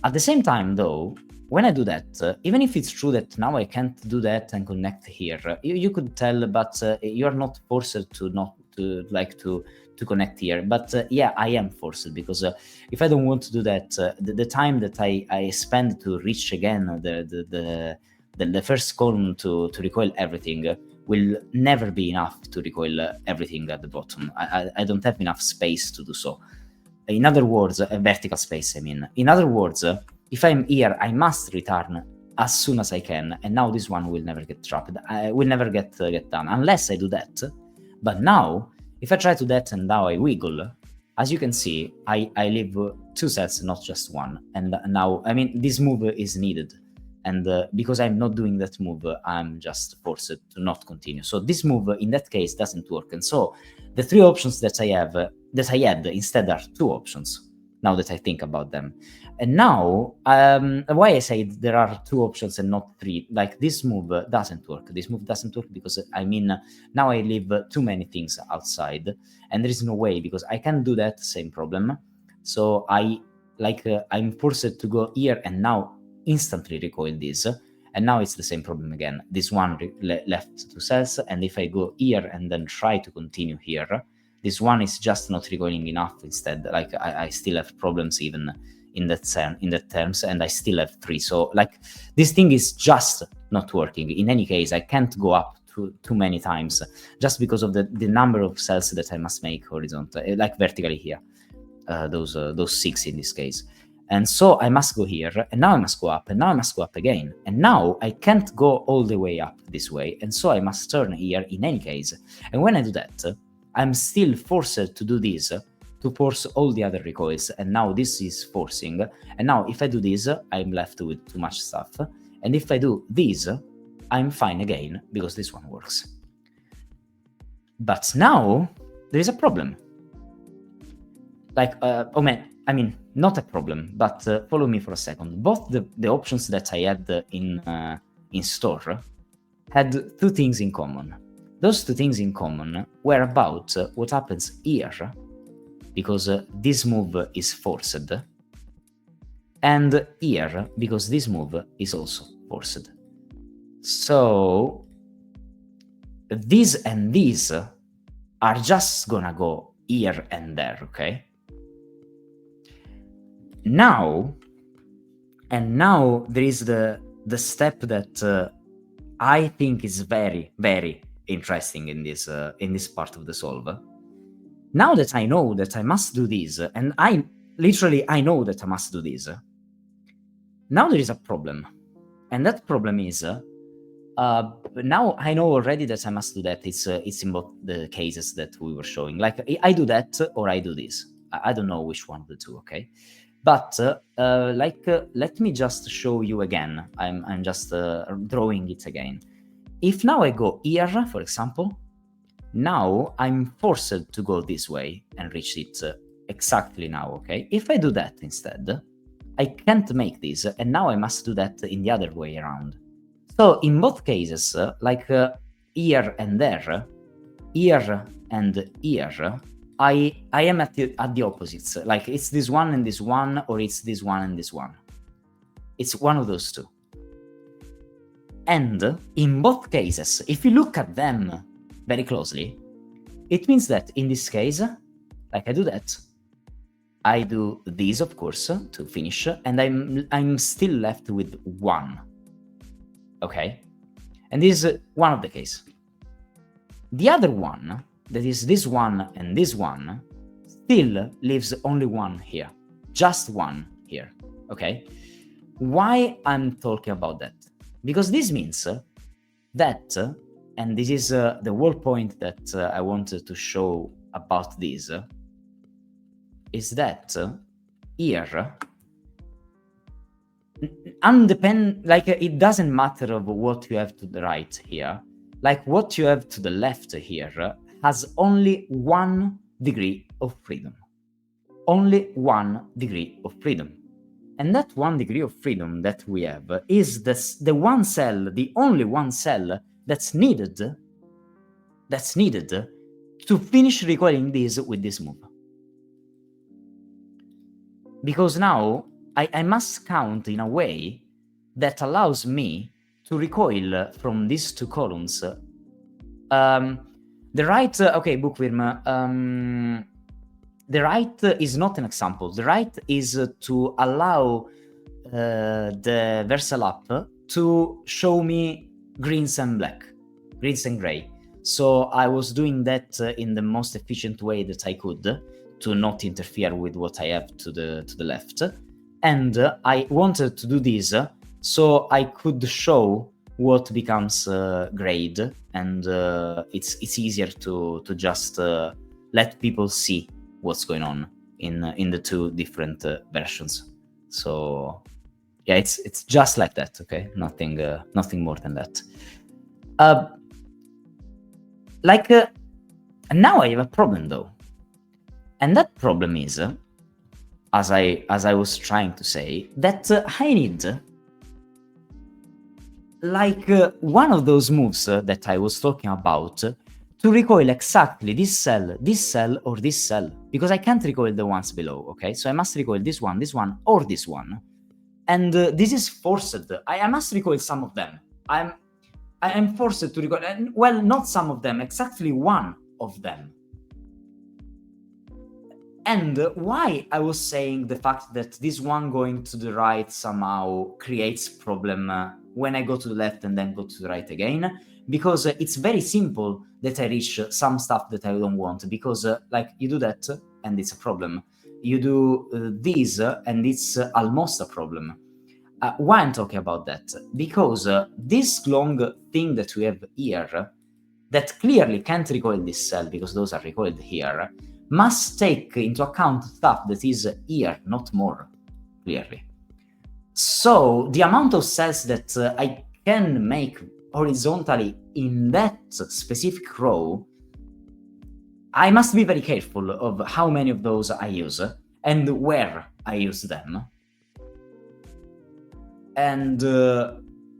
At the same time, though, when I do that, even if it's true that now I can't do that and connect here, you could tell, but you are not forced to connect here. But yeah, I am forced, because if I don't want to do that, the time that I spend to reach again the first column to recoil everything will never be enough to recoil everything at the bottom. I don't have enough space to do so. In other words, a vertical space, I mean. In other words, if I'm here, I must return as soon as I can, and now this one will never get trapped. I will never get done, unless I do that. But now, if I try to that and now I wiggle, as you can see, I leave two cells, not just one. And now, I mean, this move is needed. And because I'm not doing that move, I'm just forced to not continue. So this move, in that case, doesn't work. And so the three options that I had instead are two options, now that I think about them. And now, why I say there are two options and not three, like this move doesn't work. This move doesn't work because, I mean, now I leave too many things outside, and there is no way, because I can do that, same problem. So I'm forced to go here and now instantly recoil this, and now it's the same problem again. This one left two cells, and if I go here and then try to continue here, this one is just not recoiling enough. Instead, like I still have problems even in that terms, and I still have 3. So like this thing is just not working. In any case, I can't go up too many times just because of the number of cells that I must make horizontal, like vertically here. Those 6 in this case. And so I must go here, and now I must go up, and now I must go up again. And now I can't go all the way up this way, and so I must turn here in any case. And when I do that, I'm still forced to do this to force all the other recoils, and now this is forcing. And now if I do this, I'm left with too much stuff. And if I do this, I'm fine again, because this one works. But now there is a problem. Like, I mean, not a problem, but follow me for a second. Both the options that I had in store had 2 things in common. Those 2 things in common were about what happens here, because this move is forced, and here, because this move is also forced. So these and these are just gonna go here and there, okay? Now there is the step that I think is very, very interesting in this part of the solve. Now that I know that I must do this, and I know that I must do this, now there is a problem. And that problem is, now I know already that I must do that. It's in both the cases that we were showing. Like, I do that or I do this. I don't know which one of the two, okay? But let me just show you again. I'm just drawing it again. If now I go here, for example, now I'm forced to go this way and reach it exactly now, okay? If I do that instead, I can't make this, and now I must do that in the other way around. So in both cases, like here and there, here and here, I am at the opposites. Like it's this one and this one, or it's this one and this one. It's one of those two. And in both cases, if you look at them very closely, it means that in this case, like I do that, I do these, of course, to finish, and I'm still left with one. Okay? And this is one of the case. The other one, that is this one and this one, still leaves only one here. Just one here. Okay? Why I'm talking about that? Because this means that, and this is the whole point that I wanted to show about this, is that here, like it doesn't matter of what you have to the right here, like what you have to the left here has only 1 degree of freedom. Only 1 degree of freedom. And that 1 degree of freedom that we have is the one cell, the only one cell that's needed to finish recoiling this with this move. Because now I must count in a way that allows me to recoil from these two columns. The right, okay, Bookworm, the right is not an example. The right is to allow the versal up to show me greens and black, greens and gray. So I was doing that in the most efficient way that I could to not interfere with what I have to the left. And I wanted to do this so I could show what becomes grayed, and it's easier to just let people see what's going on in the two different versions. So yeah, it's just like that, okay? Nothing more than that. Now I have a problem though, and that problem is, as I was trying to say, that I need one of those moves that I was talking about to recoil exactly this cell, or this cell, because I can't recoil the ones below, okay? So I must recoil this one, or this one. And this is forced. I must recoil some of them. I am forced to recoil, well, not some of them, exactly one of them. And why I was saying the fact that this one going to the right somehow creates problem when I go to the left and then go to the right again, because it's very simple that I reach some stuff that I don't want, because like you do that and it's a problem. You do this and it's almost a problem. Why I'm talking about that? Because this long thing that we have here, that clearly can't recoil this cell because those are recoiled here, must take into account stuff that is here, not more, clearly. So the amount of cells that I can make horizontally in that specific row, I must be very careful of how many of those I use and where I use them. And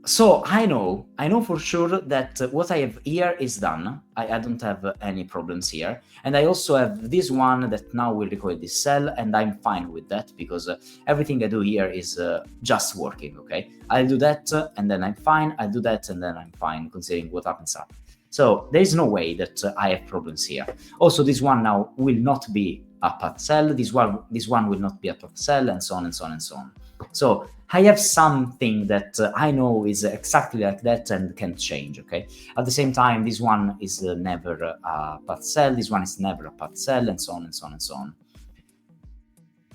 so I know for sure that what I have here is done. I don't have any problems here. And I also have this one that now will recoil this cell, and I'm fine with that because everything I do here is just working, okay? I'll do that and then I'm fine. I'll do that and then I'm fine, considering what happens up. So there is no way that I have problems here. Also, this one now will not be a path cell. This one will not be a path cell, and so on and so on and so on. So I have something that I know is exactly like that and can change, okay? At the same time, this one is never a path cell, this one is never a path cell, and so on and so on and so on.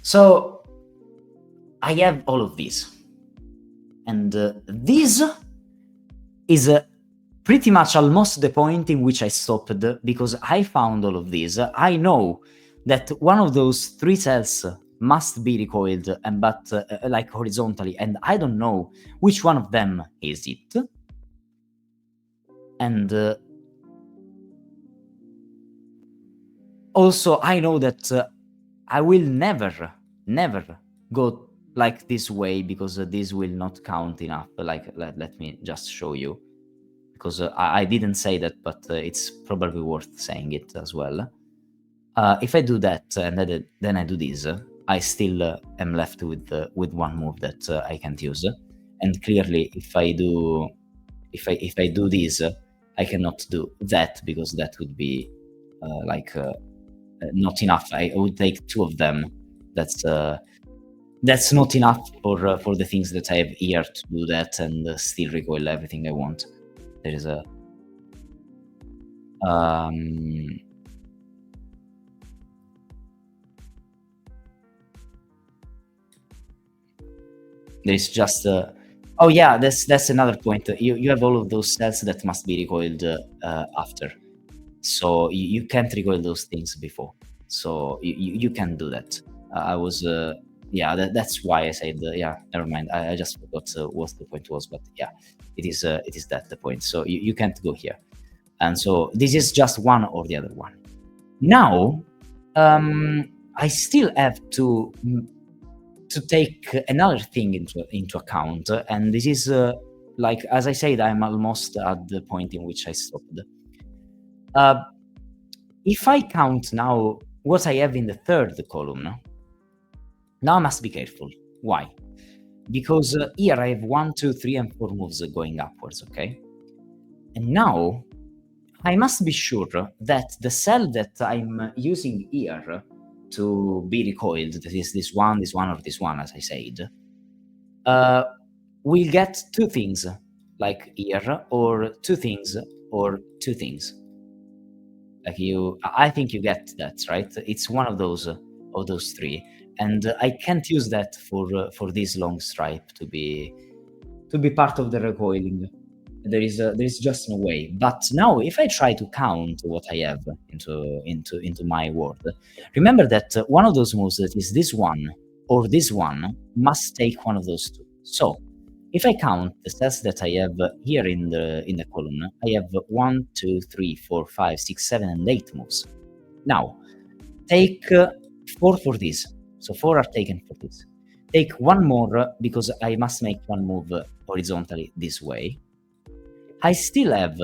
So I have all of these. And this is pretty much almost the point in which I stopped, because I found all of these. I know that one of those 3 cells must be recoiled, but like horizontally, and I don't know which one of them is it. And also I know that I will never go like this way, because this will not count enough. Like let me just show you, because I didn't say that, but it's probably worth saying it as well. If I do that and then I do this, I still am left with one move that I can't use. And clearly, if I do this, I cannot do that because that would be not enough. I would take two of them. That's not enough for the things that I have here to do that and still recoil everything I want. There is a there's just oh yeah, that's another point. You have all of those cells that must be recoiled after, so you can't recoil those things before. So you can do that. I was yeah, that's why I said yeah. Never mind. I just forgot what the point was, but yeah, it is that the point. So you can't go here, and so this is just one or the other one. Now, I still have to take another thing into account, and this is like as I said, I'm almost at the point in which I stopped. If I count now what I have in the third column, now I must be careful. Why? Because here I have 1, 2, 3, and 4 moves going upwards, okay? And now I must be sure that the cell that I'm using here to be recoiled, that is this one, or this one, as I said, will get two things, like here, or two things, or two things. Like I think you get that, right? It's one of those three, and I can't use that for this long stripe to be part of the recoiling. There is just no way. But now, if I try to count what I have into my word, remember that one of those moves that is this one or this one must take one of those two. So if I count the cells that I have here in the column, I have 1, 2, 3, 4, 5, 6, 7, and 8 moves. Now take 4 for this. So 4 are taken for this. Take one more because I must make one move horizontally this way. I still have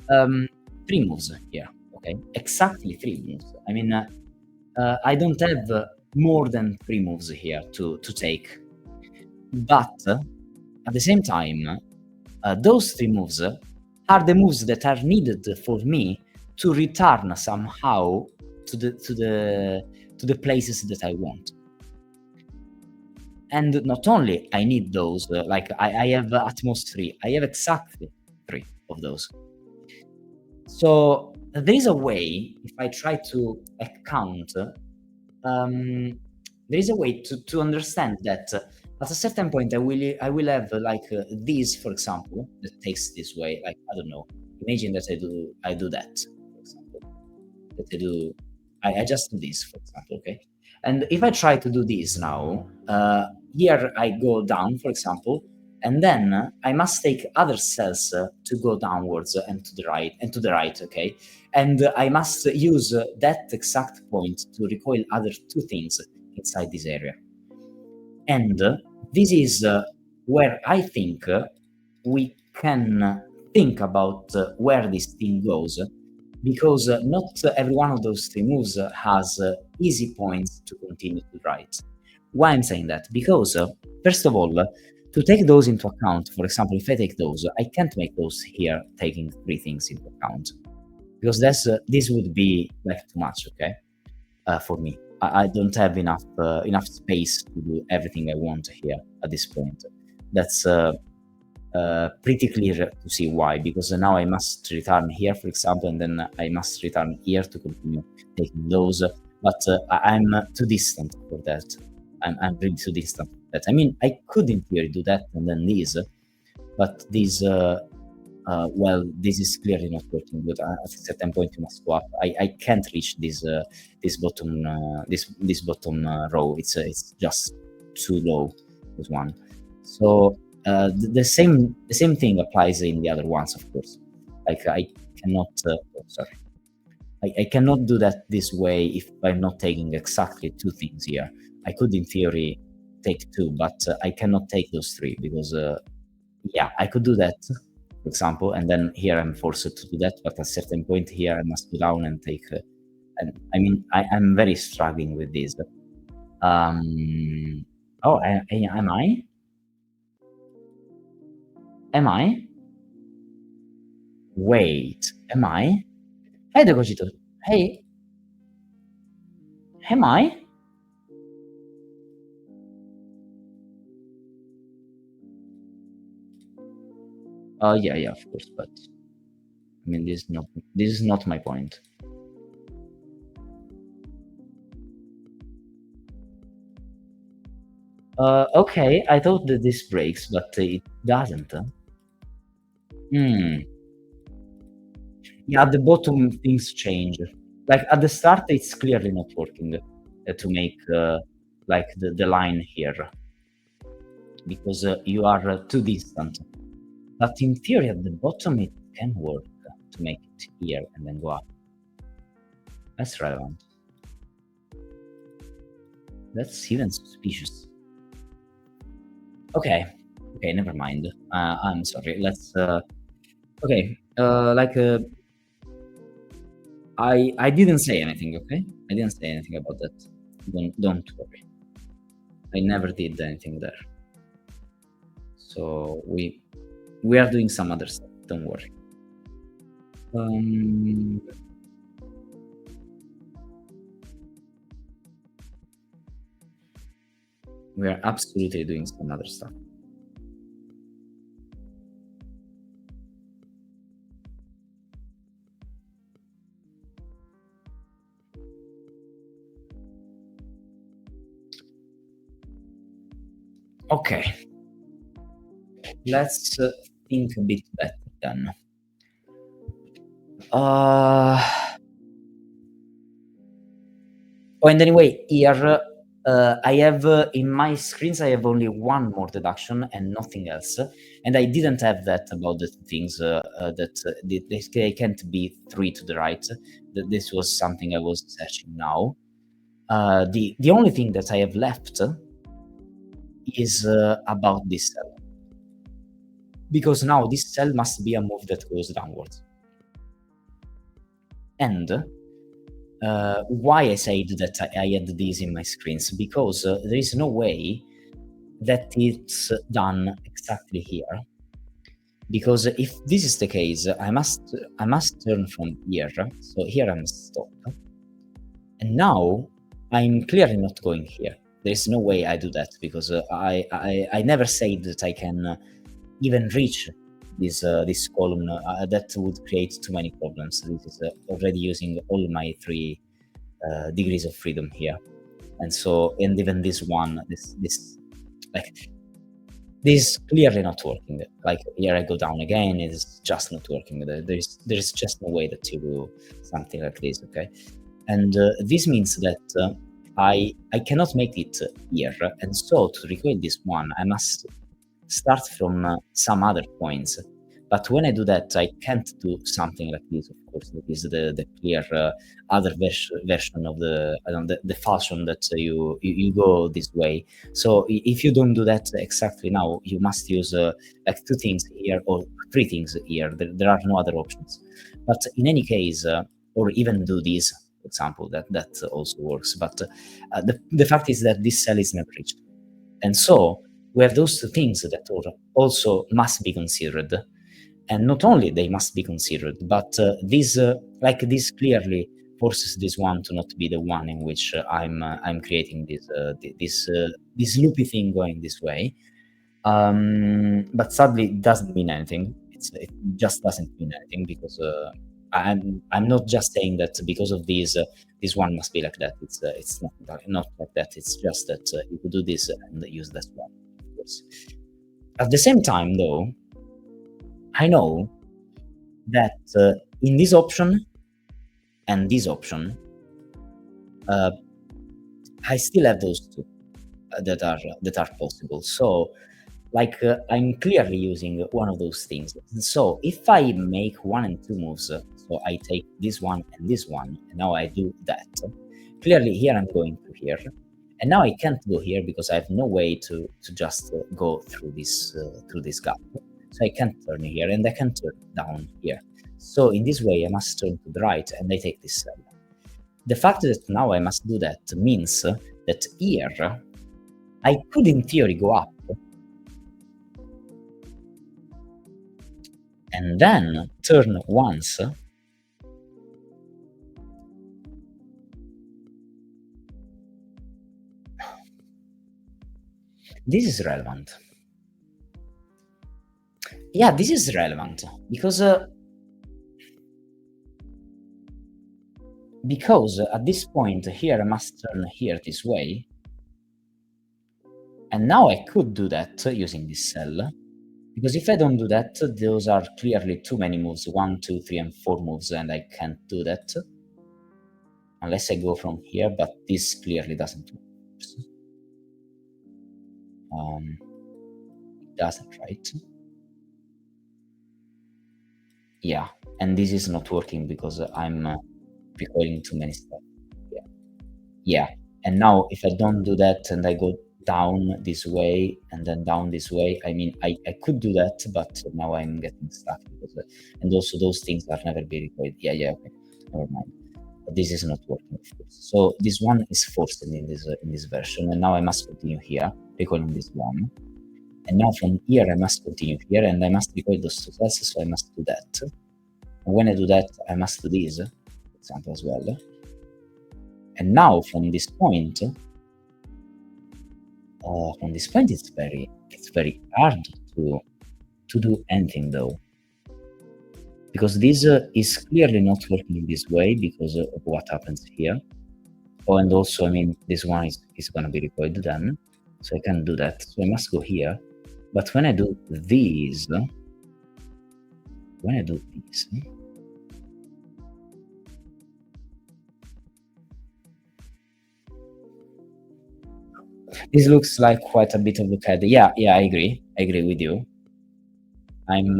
3 moves here, okay? Exactly 3 moves. I mean, I don't have more than 3 moves here to take. But at the same time, those 3 moves are the moves that are needed for me to return somehow to the places that I want. And not only I need those, like I have at most 3. I have exactly 3 of those. So there is a way, if I try to count, there is a way to understand that at a certain point I will have like this, for example, that takes this way. Like I don't know. Imagine that I do that, for example. That I just do this, for example, okay? And if I try to do this now, here I go down, for example, and then I must take other cells to go downwards and to the right, okay? And I must use that exact point to recoil other 2 things inside this area. And this is where I think we can think about where this thing goes, because not every one of those 3 moves has easy points to continue to write. Why I'm saying that? Because, first of all, to take those into account, for example, if I take those, I can't make those here taking 3 things into account, because this would be like too much, okay, for me. I don't have enough space to do everything I want here at this point. That's pretty clear to see why, because now I must return here, for example, and then I must return here to continue taking those. But I'm too distant for that. I'm really too distant for that. I mean, I could in theory do that and then this, but this, well, this is clearly not working. But at a certain point, you must go up. I can't reach this bottom this bottom row. It's just too low. This one. So the same thing applies in the other ones, of course. Like I cannot. Sorry. I cannot do that this way if I'm not taking exactly 2 things here. I could, in theory, take 2, but I cannot take those 3 because, yeah, I could do that, for for example, and then here I'm forced to do that, but at a certain point here I must go down and take, and I mean, I'm very struggling with this. Oh, am I? Am I? Wait, am I? Hey, the cogito. Hey, am I? Yeah, yeah, of course, but I mean, this is not my point. Okay, I thought that this breaks, but it doesn't. Hmm. Yeah, at the bottom things change. Like at the start, it's clearly not working to make like the line here because you are too distant. But in theory, at the bottom, it can work to make it here and then go up. That's relevant. That's even suspicious. Okay, okay, never mind. I'm sorry. Let's. Okay, I didn't say anything. Okay, I didn't say anything about that. Don't worry. I never did anything there. So we are doing some other stuff. Don't worry. Um, we are absolutely doing some other stuff. Okay, let's think a bit better then. Uh, oh, and anyway, here I have in my screens I have only one more deduction and nothing else, and I didn't have that about the things that they can't be three to the right. That this was something I was searching now. The only thing that I have left is about this cell, because now this cell must be a move that goes downwards. And why I said that I had these in my screens, because there is no way that it's done exactly here. Because if this is the case, I must turn from here. So here I'm stopped, and now I'm clearly not going here. There's no way I do that because I never said that I can even reach this column. That would create too many problems. This is already using all my 3 degrees of freedom here, and so and even this one, this like this is clearly not working. Like here I go down again, it's just not working. There's just no way that you do something like this, okay? And this means that I cannot make it here, and so to recreate this one, I must start from some other points. But when I do that, I can't do something like this. Of course, that is the clear other version of the fashion that you go this way. So if you don't do that exactly now, you must use like 2 things here or 3 things here. There are no other options. But in any case, or even do this, for example, that also works. But the fact is that this cell is never reached, and so we have those 2 things that also must be considered. And not only they must be considered, but this clearly forces this one to not be the one in which I'm creating this loopy thing going this way. But sadly, it doesn't mean anything. It just doesn't mean anything because I'm not just saying that because of this one must be like that. It's not like that. It's just that you could do this and use that one, of course. At the same time, though, I know that in this option and this option, I still have those 2 that are possible. So, like, I'm clearly using one of those things. So, if I make 1 and 2 moves, so I take this one, and now I do that. Clearly, here I'm going to here, and now I can't go here because I have no way to just go through this gap. So I can't turn here, and I can't turn down here. So in this way, I must turn to the right, and I take this cell. The fact that now I must do that means that here I could in theory go up and then turn once. This is relevant. Yeah, this is relevant because at this point here I must turn here this way, and now I could do that using this cell, because if I don't do that, those are clearly too many moves, 1, 2, 3, and 4 moves, and I can't do that unless I go from here, but this clearly doesn't work. It doesn't, right? Yeah, and this is not working because I'm recording too many stuff. Yeah, and now if I don't do that and I go down this way and then down this way, I mean, I could do that, but now I'm getting stuck because, and also those things are never be recorded. Yeah, okay, never mind. But this is not working, of course. So this one is forced in this version, and now I must continue here, recording this one. And now from here I must continue here, and I must record those two cells, so I must do that. And when I do that, I must do this, for example, as well. And now from this point, it's very hard to do anything though, because this is clearly not working this way because of what happens here. Oh, and also, I mean, this one is going to be recorded then, so I can't do that. So I must go here. But when I do these, this looks like quite a bit of a CAD. Yeah, I agree with you. I'm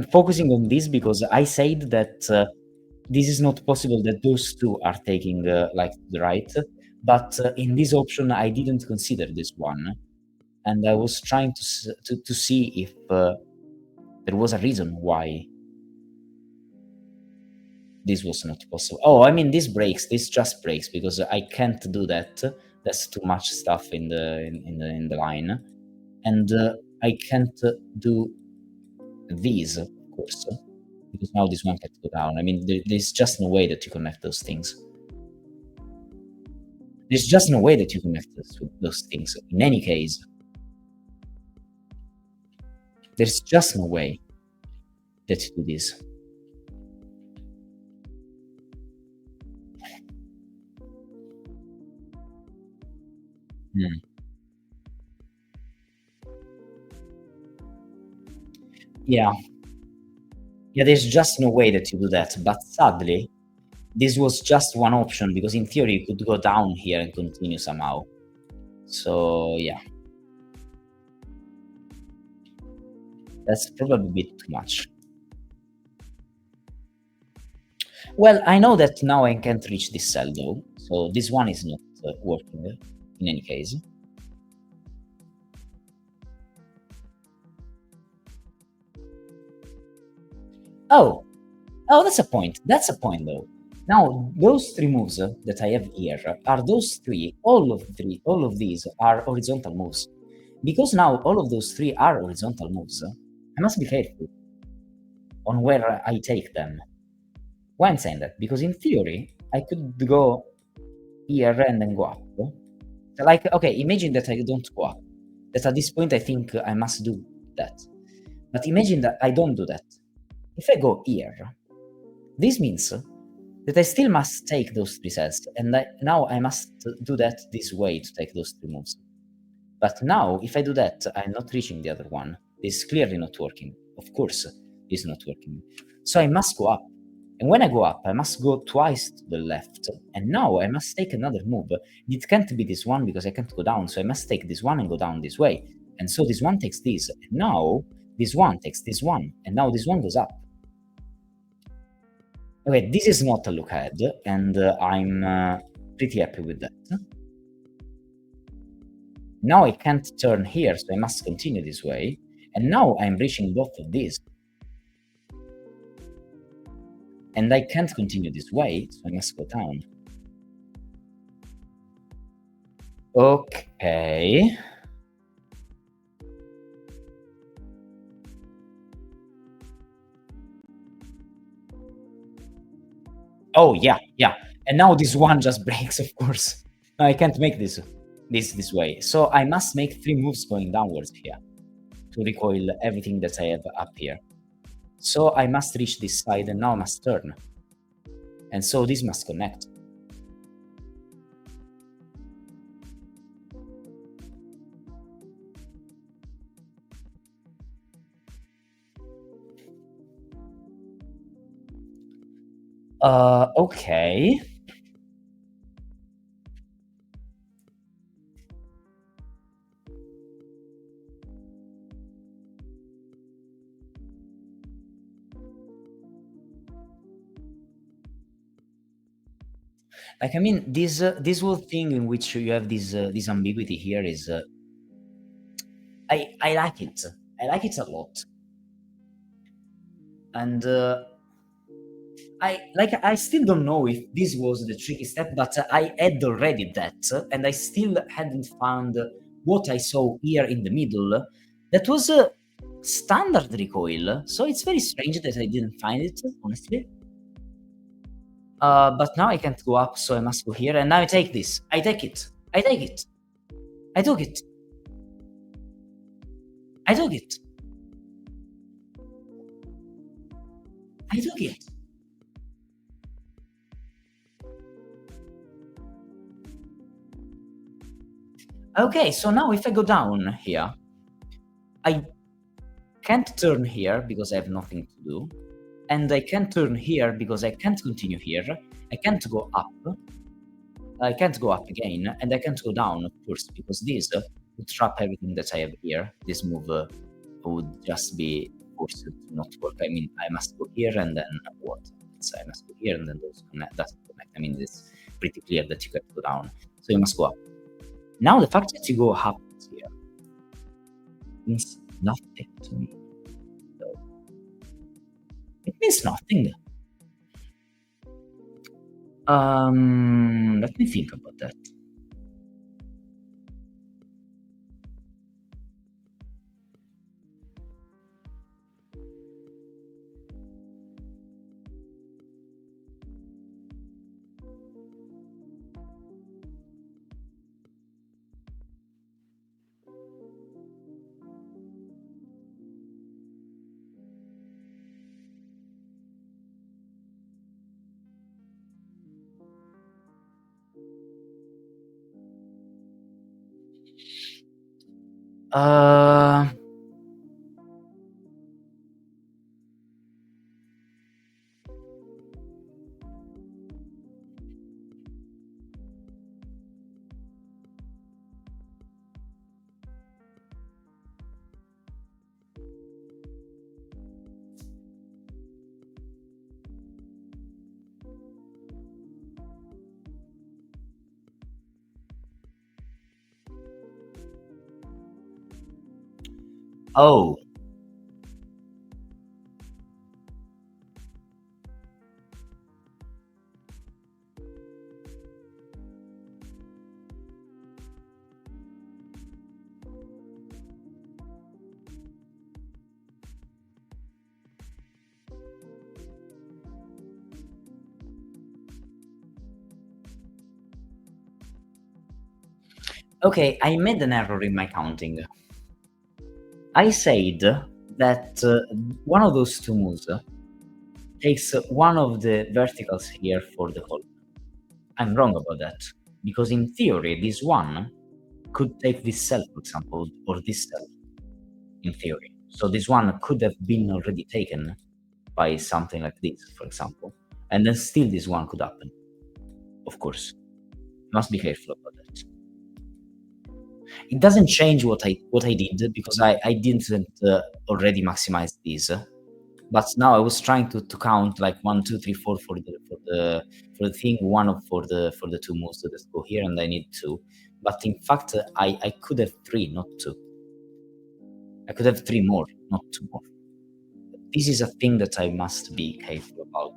focusing on this because I said that this is not possible that those two are taking like the right, but in this option I didn't consider this one, and I was trying to see if there was a reason why this was not possible. Oh, I mean, this just breaks because I can't do that. That's too much stuff in the line, and I can't do these, of course, because now this one can go down. I mean, there's just no way that you connect those things. There's just no way that you connect those things. In any case, there's just no way that you do this. Yeah, there's just no way that you do that. But sadly, this was just one option because in theory you could go down here and continue somehow. So yeah, that's probably a bit too much. Well, I know that now I can't reach this cell though, so this one is not working in any case. Oh, that's a point. That's a point though. Now, those three moves that I have here are those three. All of these are horizontal moves. Because now all of those three are horizontal moves, I must be careful on where I take them. Why I'm saying that? Because in theory, I could go here and then go up. Like, okay, imagine that I don't go up. That at this point I think I must do that. But imagine that I don't do that. If I go here, this means that I still must take those three cells, and now I must do that this way to take those three moves. But now, if I do that, I'm not reaching the other one. This is clearly not working. Of course, it's not working. So I must go up. And when I go up, I must go twice to the left. And now I must take another move. It can't be this one because I can't go down. So I must take this one and go down this way. And so this one takes this. And now this one takes this one. And now this one goes up. Okay, this is not a look ahead. And I'm pretty happy with that. Now I can't turn here, so I must continue this way. And now I'm reaching both of these. And I can't continue this way, so I must go down. Okay. Oh, yeah, yeah. And now this one just breaks, of course. No, I can't make this way. So I must make 3 moves going downwards here to recoil everything that I have up here. So I must reach this side and now I must turn. And so this must connect. Okay. Like, I mean, this whole thing in which you have this ambiguity here is, I like it. I like it a lot. And I still don't know if this was the tricky step, but I had already that, and I still hadn't found what I saw here in the middle. That was a standard recoil, so it's very strange that I didn't find it, honestly. But now I can't go up, so I must go here, and now I take this. I take it. I take it. I took it. I took it. I took it. Okay, so now if I go down here, I can't turn here because I have nothing to do. And I can't turn here because I can't continue here. I can't go up. I can't go up again, and I can't go down, of course, because this would trap everything that I have here. This move would just be forced to not work. I mean, I must go here and then what? So I must go here and then those connect. Doesn't connect. I mean, it's pretty clear that you can't go down. So you must go up. Now the fact that you go up here means nothing to me. So it means nothing. Let me think about that. Uh, oh, okay. I made an error in my counting. I said that one of those two moves takes one of the verticals here for the column. I'm wrong about that because in theory, this one could take this cell, for example, or this cell. In theory, so this one could have been already taken by something like this, for example, and then still this one could happen. Of course, must be careful about that. It doesn't change what I did because I didn't already maximize this, but now I was trying to count like 1, 2, 3, 4 for the thing, one of for the two moves that go here, and I need two. But in fact, I could have three, not two. I could have 3 more, not 2 more. This is a thing that I must be careful about.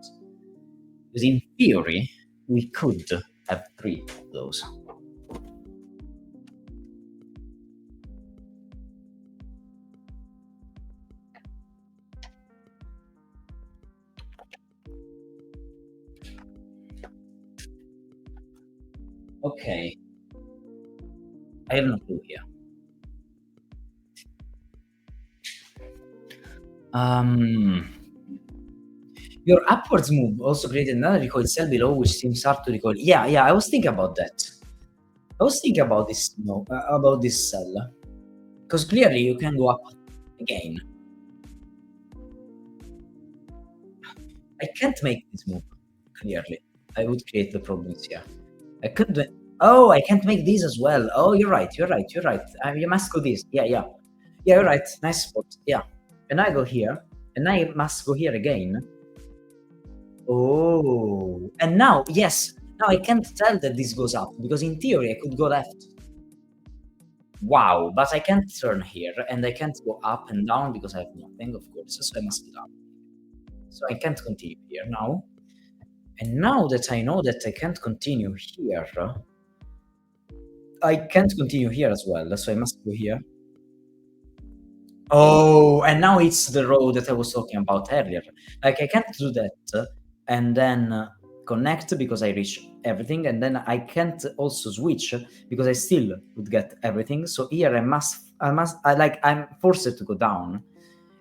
Because in theory, we could have 3 of those. Okay. I have no clue here. Your upwards move also created another recoil cell below, which seems hard to recoil. Yeah, I was thinking about that. I was thinking about this, about this cell. Because clearly you can go up again. I can't make this move, clearly. I would create the problems here. I could. Oh, I can't make these as well. Oh, you're right. You must go this. Yeah, you're right. Nice spot. Yeah. And I go here. And I must go here again. Oh. And now, yes. Now I can't tell that this goes up. Because in theory, I could go left. Wow. But I can't turn here. And I can't go up and down because I have nothing, of course. So I must go down. So I can't continue here now. And now that I know that I can't continue here, I can't continue here as well, so I must go here. Oh, and now it's the road that I was talking about earlier. Like, I can't do that and then connect because I reach everything, and then I can't also switch because I still would get everything. So here I'm forced to go down.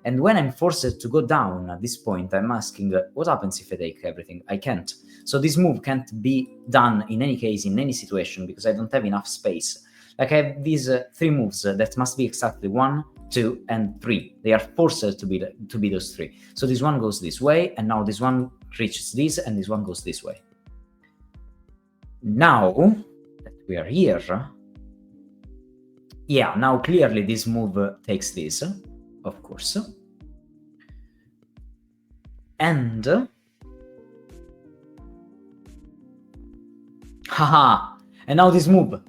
And when I'm forced to go down at this point, I'm asking, what happens if I take everything? I can't. So this move can't be done in any case, in any situation, because I don't have enough space. Like, I have these 3 moves that must be exactly 1, 2, and 3. They are forced to be those 3. So this one goes this way, and now this one reaches this, and this one goes this way. Now that we are here, yeah, now clearly this move takes this, of course. And haha, and now this move.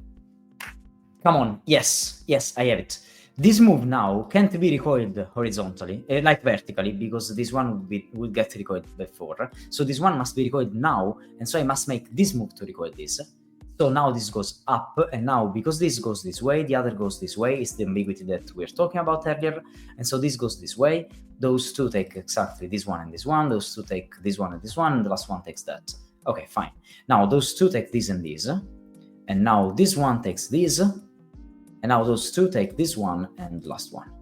Come on, yes, I have it. This move now can't be recoiled horizontally, like vertically, because this one would get recoiled before. So this one must be recoiled now, and so I must make this move to recoil this. So now this goes up, and now because this goes this way, the other goes this way. It's the ambiguity that we were talking about earlier. And so this goes this way. Those two take exactly this one and this one. Those two take this one and this one, and the last one takes that. Okay, fine. Now those two take this and this. And now this one takes this. And now those two take this one and the last one.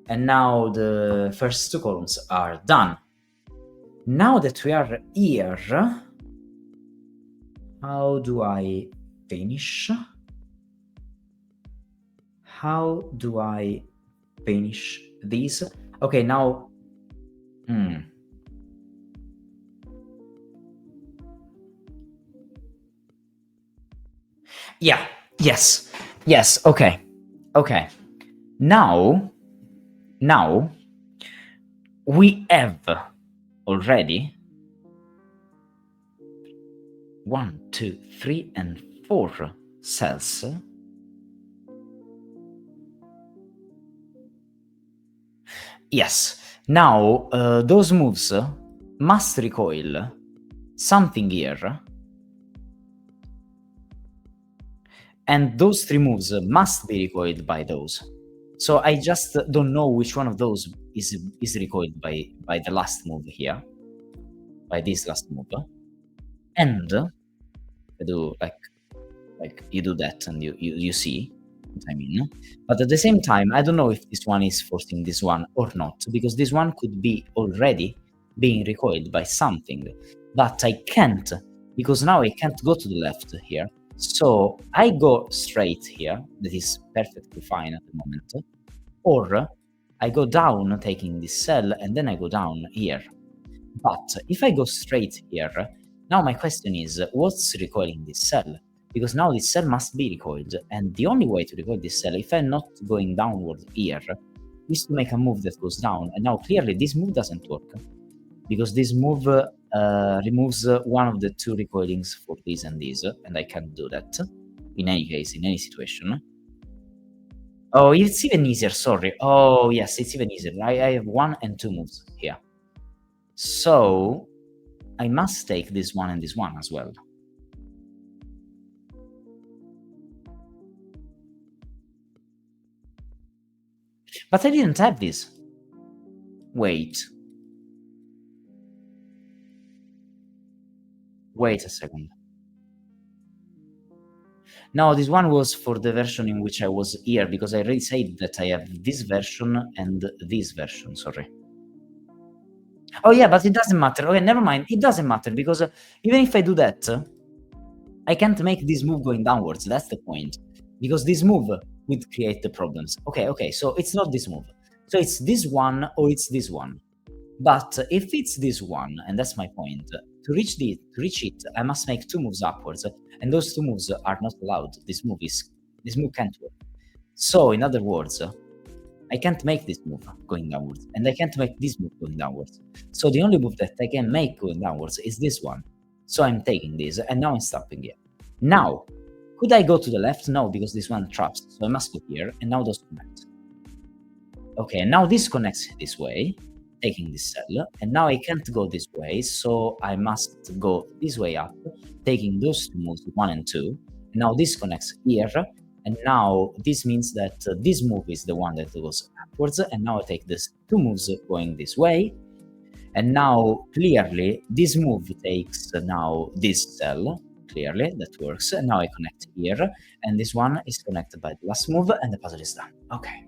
And now the first 2 columns are done. Now that we are here, how do I finish? How do I finish these? Okay, now... Yeah, yes, okay. Now, we have already 1, 2, 3, and 4 cells. Yes, now those moves must recoil something here. And those 3 moves must be recoiled by those. So I just don't know which one of those is recoiled by the last move here, by this last move. And I do like you do that and you see what I mean. But at the same time, I don't know if this one is forcing this one or not, because this one could be already being recoiled by something. But I can't, because now I can't go to the left here. So I go straight here, that is perfectly fine at the moment, or I go down taking this cell and then I go down here. But if I go straight here, now my question is, what's recoiling this cell? Because now this cell must be recoiled, and the only way to recoil this cell, if I'm not going downward here, is to make a move that goes down. And now clearly this move doesn't work, because this move removes one of the 2 recoilings for this and this, and I can't do that in any case, in any situation. Oh, it's even easier, sorry. Oh, yes, it's even easier. I have 1 and 2 moves here. So, I must take this one and this one as well. But I didn't have this. Wait. Wait a second. No, this one was for the version in which I was here, because I already said that I have this version and this version, sorry. Oh yeah, but it doesn't matter. Okay, never mind. It doesn't matter, because even if I do that, I can't make this move going downwards. That's the point. Because this move would create the problems. Okay, so it's not this move. So it's this one or it's this one. But if it's this one, and that's my point, to reach it, I must make 2 moves upwards, and those 2 moves are not allowed. This move can't work. So, in other words, I can't make this move going downwards, and I can't make this move going downwards. So the only move that I can make going downwards is this one. So I'm taking this, and now I'm stopping here. Now, could I go to the left? No, because this one traps, so I must go here, and now those connect. Okay, now this connects this way, taking this cell, and now I can't go this way, so I must go this way up, taking those 2 moves, 1 and 2. Now this connects here, and now this means that this move is the one that goes upwards, and now I take these 2 moves going this way, and now clearly this move takes now this cell, clearly that works, and now I connect here, and this one is connected by the last move, and the puzzle is done. Okay.